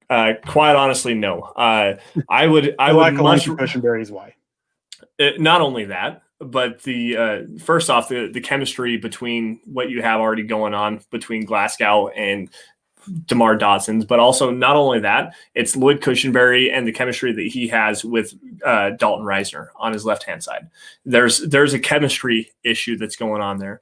Quite honestly, no. I would much Cushenberry's why. Not only that, but the first off, the chemistry between what you have already going on between Glasgow and DeMar Dotson's, but also not only that, it's Lloyd Cushenberry and the chemistry that he has with Dalton Reisner on his left-hand side. There's a chemistry issue that's going on there.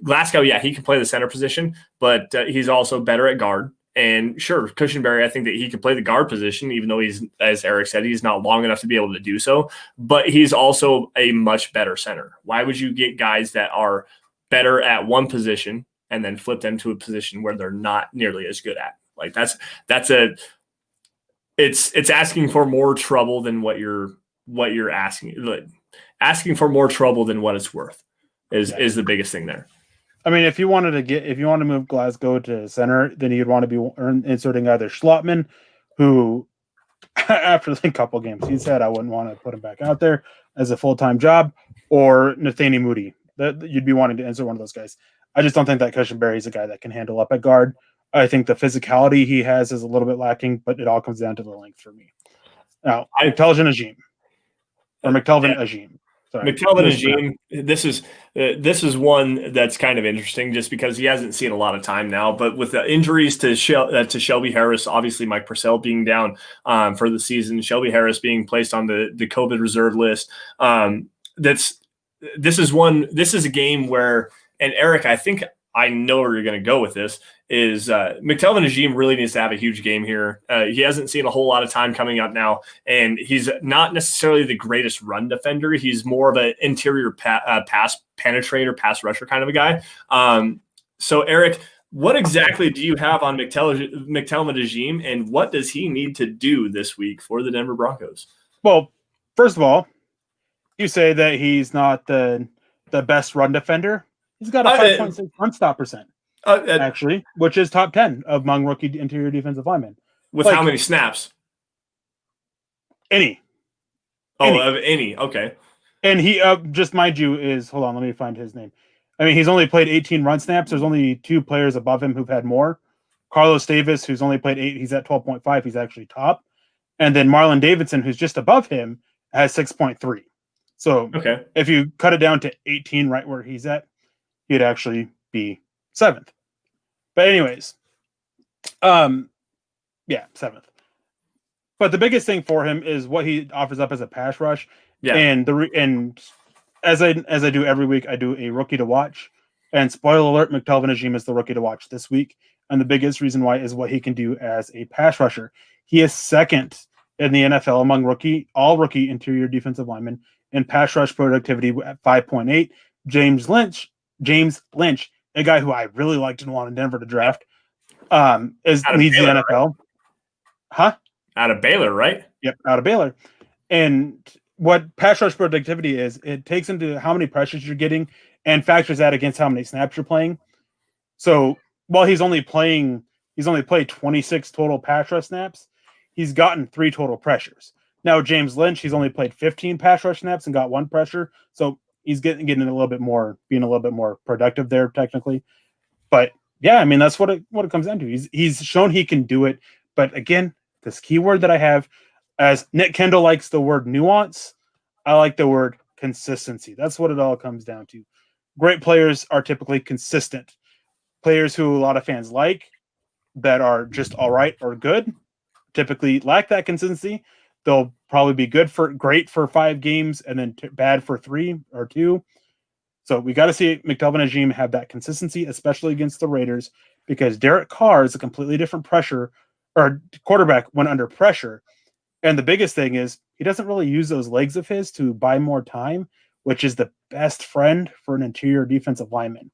Glasgow, yeah, he can play the center position, but he's also better at guard. And sure, Cushenberry, I think that he can play the guard position, even though he's, as Erick said, he's not long enough to be able to do so. But he's also a much better center. Why would you get guys that are better at one position and then flip them to a position where they're not nearly as good at? Like it's asking for more trouble than what you're asking. Like, asking for more trouble than what it's worth is the biggest thing there. I mean, if you want to move Glasgow to center, then you'd want to be inserting either Schlottman, who after the couple games he said I wouldn't want to put him back out there as a full-time job, or Nathaniel Moody. That you'd be wanting to insert one of those guys. I just don't think that Cushenberry is a guy that can handle up at guard. I think the physicality he has is a little bit lacking, but it all comes down to the length for me. Now, McTelvin Agim. McTelvin Agim, this is one that's kind of interesting just because he hasn't seen a lot of time now. But with the injuries to Shelby Harris, obviously Mike Purcell being down for the season, Shelby Harris being placed on the COVID reserve list, this is a game where, and Eric, I think I know where you're going to go with this, is McTelvin Agim really needs to have a huge game here. He hasn't seen a whole lot of time coming up now, and he's not necessarily the greatest run defender. He's more of an interior pass penetrator, pass rusher kind of a guy. So, Eric, what exactly do you have on McTelvin Agim, and what does he need to do this week for the Denver Broncos? Well, first of all, you say that he's not the best run defender. He's got a 5.6 run stop percent, actually, which is top 10 among rookie interior defensive linemen. With how many snaps? Any. Of any. Okay. And he, just mind you, hold on, let me find his name. I mean, he's only played 18 run snaps. There's only 2 players above him who've had more. Carlos Davis, who's only played 8, he's at 12.5. He's actually top. And then Marlon Davidson, who's just above him, has 6.3. So if you cut it down to 18 right where he's at, he'd actually be 7th. But anyways, 7th. But the biggest thing for him is what he offers up as a pass rush. Yeah. And as I do every week, I do a rookie to watch. And spoiler alert, McTelvin Agim is the rookie to watch this week. And the biggest reason why is what he can do as a pass rusher. He is 2nd in the NFL among all rookie interior defensive linemen in pass rush productivity at 5.8. James Lynch, a guy who I really liked and wanted Denver to draft, leads the NFL. Right? Huh? Out of Baylor, right? Yep, out of Baylor. And what pass rush productivity is, it takes into how many pressures you're getting and factors that against how many snaps you're playing. So while he's only played 26 total pass rush snaps, he's gotten 3 total pressures. Now, James Lynch, he's only played 15 pass rush snaps and got 1 pressure. So he's getting a little bit more, being a little bit more productive there technically. But yeah, I mean, that's what it comes down to. He's shown he can do it. But again, this keyword that I have, as Nick Kendall likes the word nuance, I like the word consistency. That's what it all comes down to. Great players are typically consistent. Players who a lot of fans like that are just all right or good typically lack that consistency. They'll probably be great for 5 games and then bad for 3 or 2. So we got to see McTelvin Agim have that consistency, especially against the Raiders, because Derek Carr is a completely different quarterback when under pressure. And the biggest thing is he doesn't really use those legs of his to buy more time, which is the best friend for an interior defensive lineman.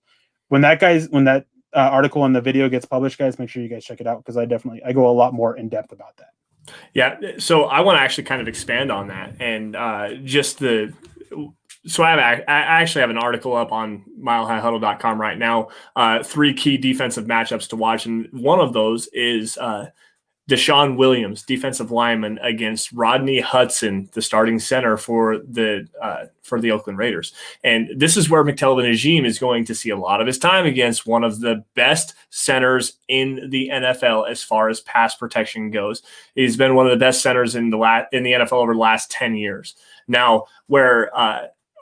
When that article and the video gets published, guys, make sure you guys check it out because I go a lot more in depth about that. Yeah, so I want to actually kind of expand on that and so I actually have an article up on milehighhuddle.com right now, 3 key defensive matchups to watch, and one of those is Deshaun Williams, defensive lineman, against Rodney Hudson, the starting center for the Oakland Raiders. And this is where McTelvin Agim is going to see a lot of his time against one of the best centers in the NFL as far as pass protection goes. He's been one of the best centers in the NFL over the last 10 years. Now, where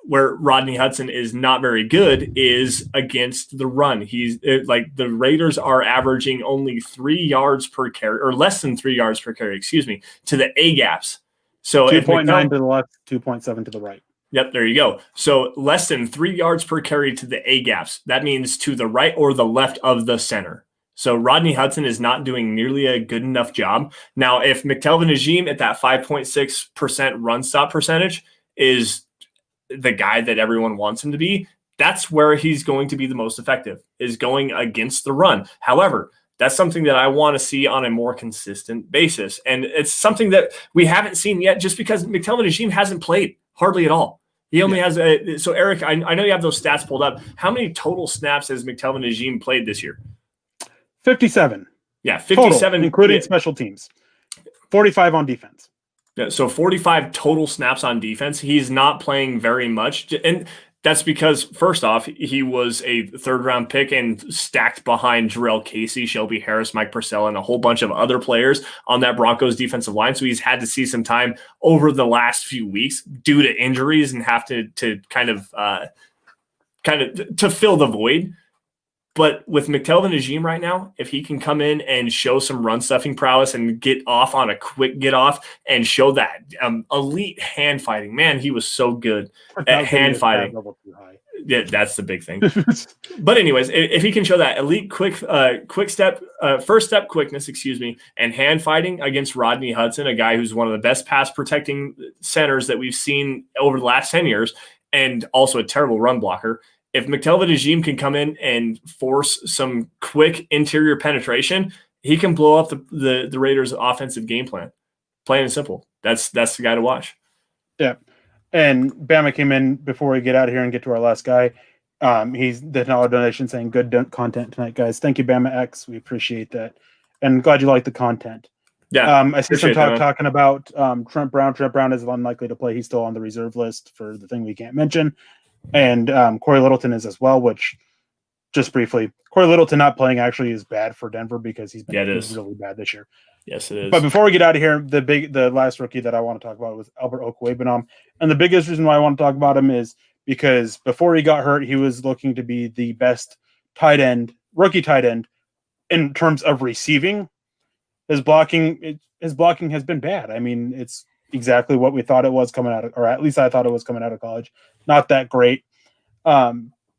Rodney Hudson is not very good is against the run. The Raiders are averaging only 3 yards per carry, or less than 3 yards per carry, to the A gaps. So 2.9 to the left, 2.7 to the right. Yep, there you go. So less than 3 yards per carry to the A gaps. That means to the right or the left of the center. So Rodney Hudson is not doing nearly a good enough job. Now, if McTelvin Agim at that 5.6% run stop percentage is the guy that everyone wants him to be, that's where he's going to be the most effective, is going against the run. However, that's something that I want to see on a more consistent basis. And it's something that we haven't seen yet just because McTelvin Agim hasn't played hardly at all. He only has so Eric, I know you have those stats pulled up. How many total snaps has McTelvin Agim played this year? 57. Yeah, 57. Total, including special teams. 45 on defense. So 45 total snaps on defense. He's not playing very much. And That's because, first off, he was a third-round pick and stacked behind Jurrell Casey, Shelby Harris, Mike Purcell, and a whole bunch of other players on that Broncos defensive line. So he's had to see some time over the last few weeks due to injuries and have to kind of to fill the void. But with McTelvin Agim right now, if he can come in and show some run stuffing prowess and get off on a quick get off and show that elite hand fighting, man, he was so good at hand fighting. Yeah, that's the big thing. But anyways, if he can show that elite first step quickness, and hand fighting against Rodney Hudson, a guy who's one of the best pass protecting centers that we've seen over the last 10 years, and also a terrible run blocker. If McTelvin Agim can come in and force some quick interior penetration, he can blow up the Raiders' offensive game plan. Plain and simple. That's the guy to watch. Yeah. And Bama came in before we get out of here and get to our last guy. He's the dollar donation saying good content tonight, guys. Thank you, Bama X. We appreciate that. And glad you like the content. Yeah. I see some talking about Trent Brown. Trent Brown is unlikely to play. He's still on the reserve list for the thing we can't mention. And Corey Littleton is as well, which just briefly, Corey Littleton not playing actually is bad for Denver because he's been really bad this year. Yes, it is. But before we get out of here, the last rookie that I want to talk about was Albert Okwuegbunam. And the biggest reason why I want to talk about him is because before he got hurt, he was looking to be the best rookie tight end in terms of receiving. His blocking has been bad. I mean, it's exactly what we thought it was coming out of, or at least I thought it was coming out of college. Not that great. But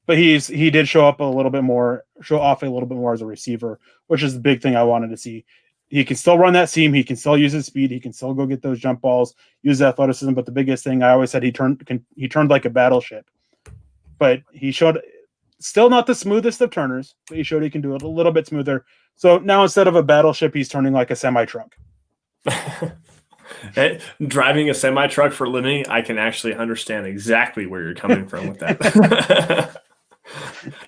he did show off a little bit more as a receiver, which is the big thing I wanted to see. He can still run that seam. He can still use his speed. He can still go get those jump balls, use athleticism. But the biggest thing, I always said, he turned like a battleship. But he showed still not the smoothest of turners, but he showed he can do it a little bit smoother. So now instead of a battleship, he's turning like a semi-truck. Driving a semi-truck for a living, I can actually understand exactly where you're coming from with that.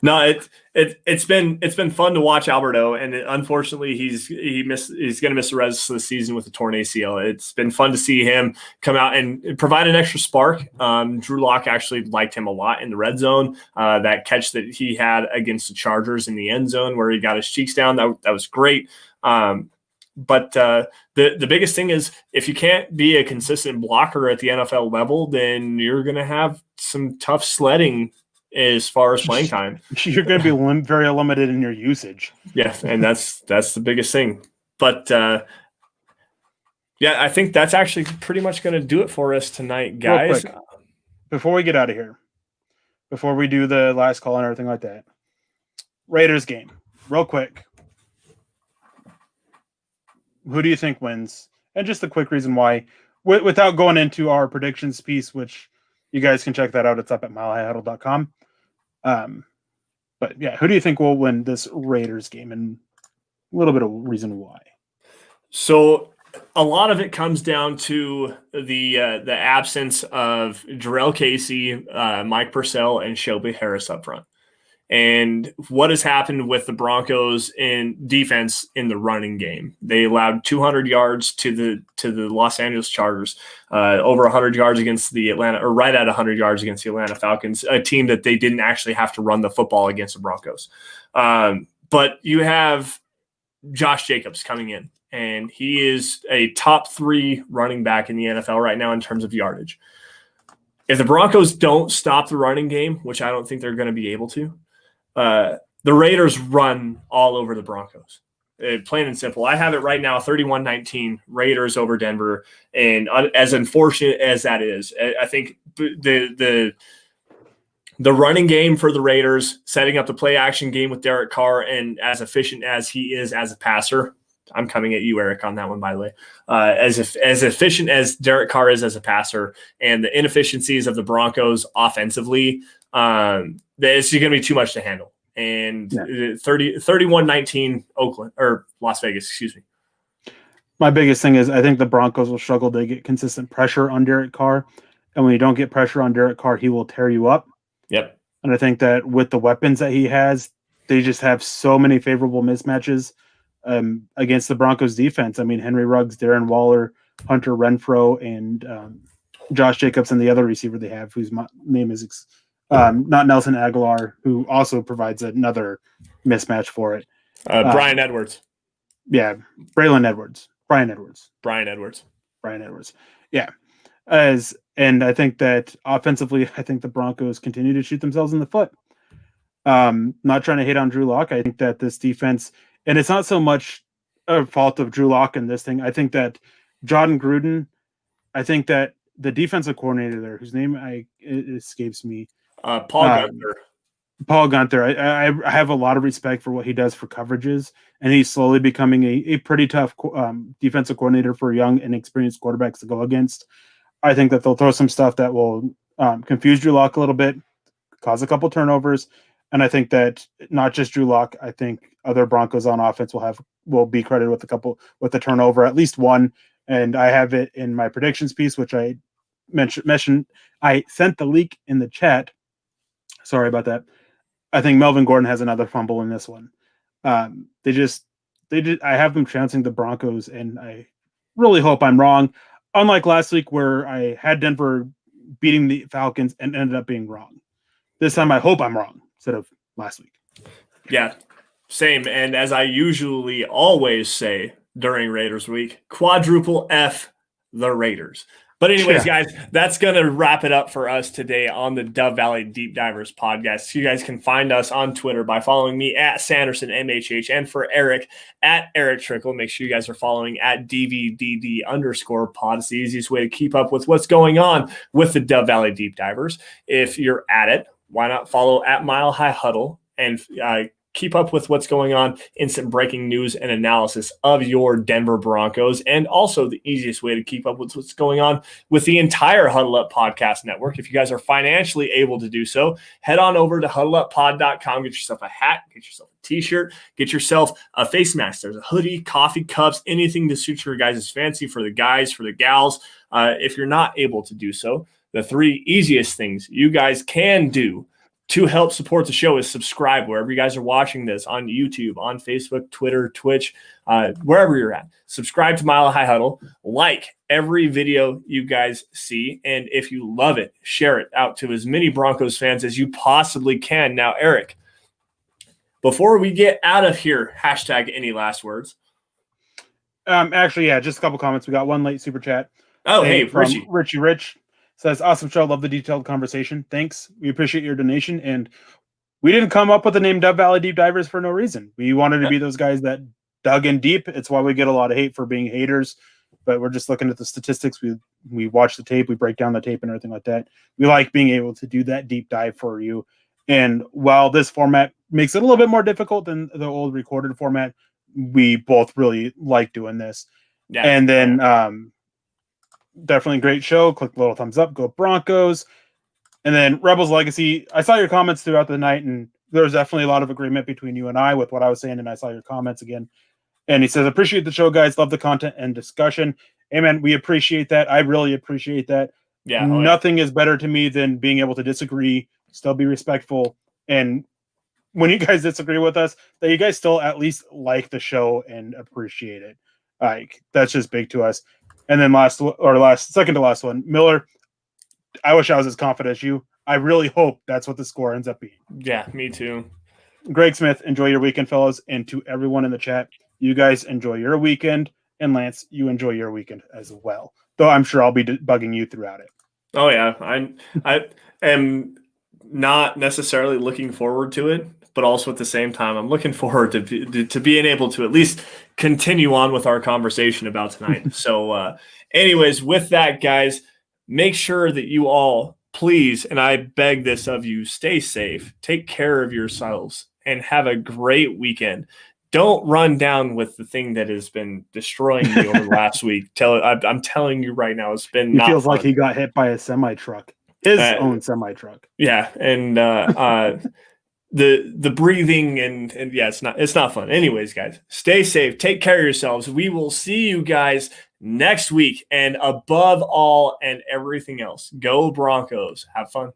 No, it's been fun to watch Alberto, and unfortunately he's going to miss the rest of the season with a torn ACL. It's been fun to see him come out and provide an extra spark. Drew Lock actually liked him a lot in the red zone. That catch that he had against the Chargers in the end zone where he got his cheeks down, that was great. But the biggest thing is if you can't be a consistent blocker at the NFL level, then you're going to have some tough sledding as far as playing time. You're going to be very limited in your usage. Yeah, and that's the biggest thing. But yeah, I think that's actually pretty much going to do it for us tonight, guys. Real quick, before we get out of here, before we do the last call and everything like that, Raiders game, real quick. Who do you think wins? And just a quick reason why, without going into our predictions piece, which you guys can check that out. It's up at milehighhuddle.com. But yeah, who do you think will win this Raiders game, and a little bit of reason why? So a lot of it comes down to the absence of Jurrell Casey, Mike Purcell, and Shelby Harris up front. And what has happened with the Broncos in defense in the running game? They allowed 200 yards to the Los Angeles Chargers, over 100 yards against the right at 100 yards against the Atlanta Falcons, a team that they didn't actually have to run the football against the Broncos. But you have Josh Jacobs coming in, and he is a top 3 running back in the NFL right now in terms of yardage. If the Broncos don't stop the running game, which I don't think they're going to be able to, the Raiders run all over the Broncos. Plain and simple. I have it right now, 31-19, Raiders over Denver. And as unfortunate as that is, I think the running game for the Raiders, setting up the play action game with Derek Carr, and as efficient as he is as a passer, I'm coming at you, Eric, on that one, by the way. As efficient as Derek Carr is as a passer, and the inefficiencies of the Broncos offensively, it's going to be too much to handle. And 31-19 Oakland or Las Vegas, excuse me. My biggest thing is I think the Broncos will struggle to get consistent pressure on Derek Carr. And when you don't get pressure on Derek Carr, he will tear you up. Yep. And I think that with the weapons that he has, they just have so many favorable mismatches against the Broncos defense. I mean, Henry Ruggs, Darren Waller, Hunter Renfrow, and Josh Jacobs, and the other receiver they have, whose name is not Nelson Aguilar, who also provides another mismatch for it. Brian Edwards. Yeah, Brian Edwards. Yeah. And I think that offensively, I think the Broncos continue to shoot themselves in the foot. Not trying to hate on Drew Lock. I think that this defense, and it's not so much a fault of Drew Lock in this thing. I think that John Gruden, I think that the defensive coordinator there, whose name it escapes me, Paul Gunther. I have a lot of respect for what he does for coverages, and he's slowly becoming a pretty tough defensive coordinator for young and experienced quarterbacks to go against. I think that they'll throw some stuff that will confuse Drew Lock a little bit, cause a couple turnovers, and I think that not just Drew Lock, I think other Broncos on offense will be credited with a turnover, at least one. And I have it in my predictions piece, which I mentioned. I sent the leak in the chat. Sorry about that. I think Melvin Gordon has another fumble in this one. I have them trouncing the Broncos, and I really hope I'm wrong. Unlike last week where I had Denver beating the Falcons and ended up being wrong. This time I hope I'm wrong instead of last week. Yeah, same. And as I usually always say during Raiders week, quadruple F the Raiders. But anyways, guys, that's going to wrap it up for us today on the Dove Valley Deep Divers podcast. You guys can find us on Twitter by following me at Sanderson MHH, and for Eric at Erick Trickel. Make sure you guys are following at DVDD_pod. It's the easiest way to keep up with what's going on with the Dove Valley Deep Divers. If you're at it, why not follow at Mile High Huddle and keep up with what's going on, instant breaking news and analysis of your Denver Broncos, and also the easiest way to keep up with what's going on with the entire Huddle Up Podcast Network. If you guys are financially able to do so, head on over to huddleuppod.com, get yourself a hat, get yourself a t-shirt, get yourself a face mask. There's a hoodie, coffee cups, anything to suit your guys' fancy for the guys, for the gals. If you're not able to do so, the three easiest things you guys can do to help support the show is subscribe wherever you guys are watching this, on YouTube, on Facebook, Twitter, Twitch, wherever you're at. Subscribe to Mile High Huddle. Like every video you guys see. And if you love it, share it out to as many Broncos fans as you possibly can. Now, Eric, before we get out of here, hashtag any last words? Actually, yeah, just a couple comments. We got one late super chat. Oh, hey, Richie. Richie Rich says, awesome show. Love the detailed conversation. Thanks. We appreciate your donation. And we didn't come up with the name Dove Valley Deep Divers for no reason. We wanted to be those guys that dug in deep. It's why we get a lot of hate for being haters. But we're just looking at the statistics. We watch the tape. We break down the tape and everything like that. We like being able to do that deep dive for you. And while this format makes it a little bit more difficult than the old recorded format, we both really like doing this. Yeah. And then definitely great show. Click the little thumbs up. Go Broncos. And then Rebels Legacy. I saw your comments throughout the night, and there was definitely a lot of agreement between you and I with what I was saying, and I saw your comments again. And he says, appreciate the show, guys. Love the content and discussion. Amen. We appreciate that. I really appreciate that. Yeah. Nothing is better to me than being able to disagree, still be respectful. And when you guys disagree with us, that you guys still at least like the show and appreciate it. Like, that's just big to us. And then second to last one, Miller, I wish I was as confident as you. I really hope that's what the score ends up being. Yeah, me too. Greg Smith, enjoy your weekend, fellas. And to everyone in the chat, you guys enjoy your weekend. And Lance, you enjoy your weekend as well. Though I'm sure I'll be bugging you throughout it. Oh, yeah. I am not necessarily looking forward to it, but also at the same time, I'm looking forward to being able to at least continue on with our conversation about tonight. So anyways, with that, guys, make sure that you all, please, and I beg this of you, stay safe, take care of yourselves, and have a great weekend. Don't run down with the thing that has been destroying me over the last week. I'm telling you right now, it's been He not feels fun. Like he got hit by a semi-truck. His own semi-truck. Yeah, and the breathing and yeah, it's not fun. Anyways, guys, stay safe, take care of yourselves. We will see you guys next week, and above all and everything else, go Broncos. Have fun.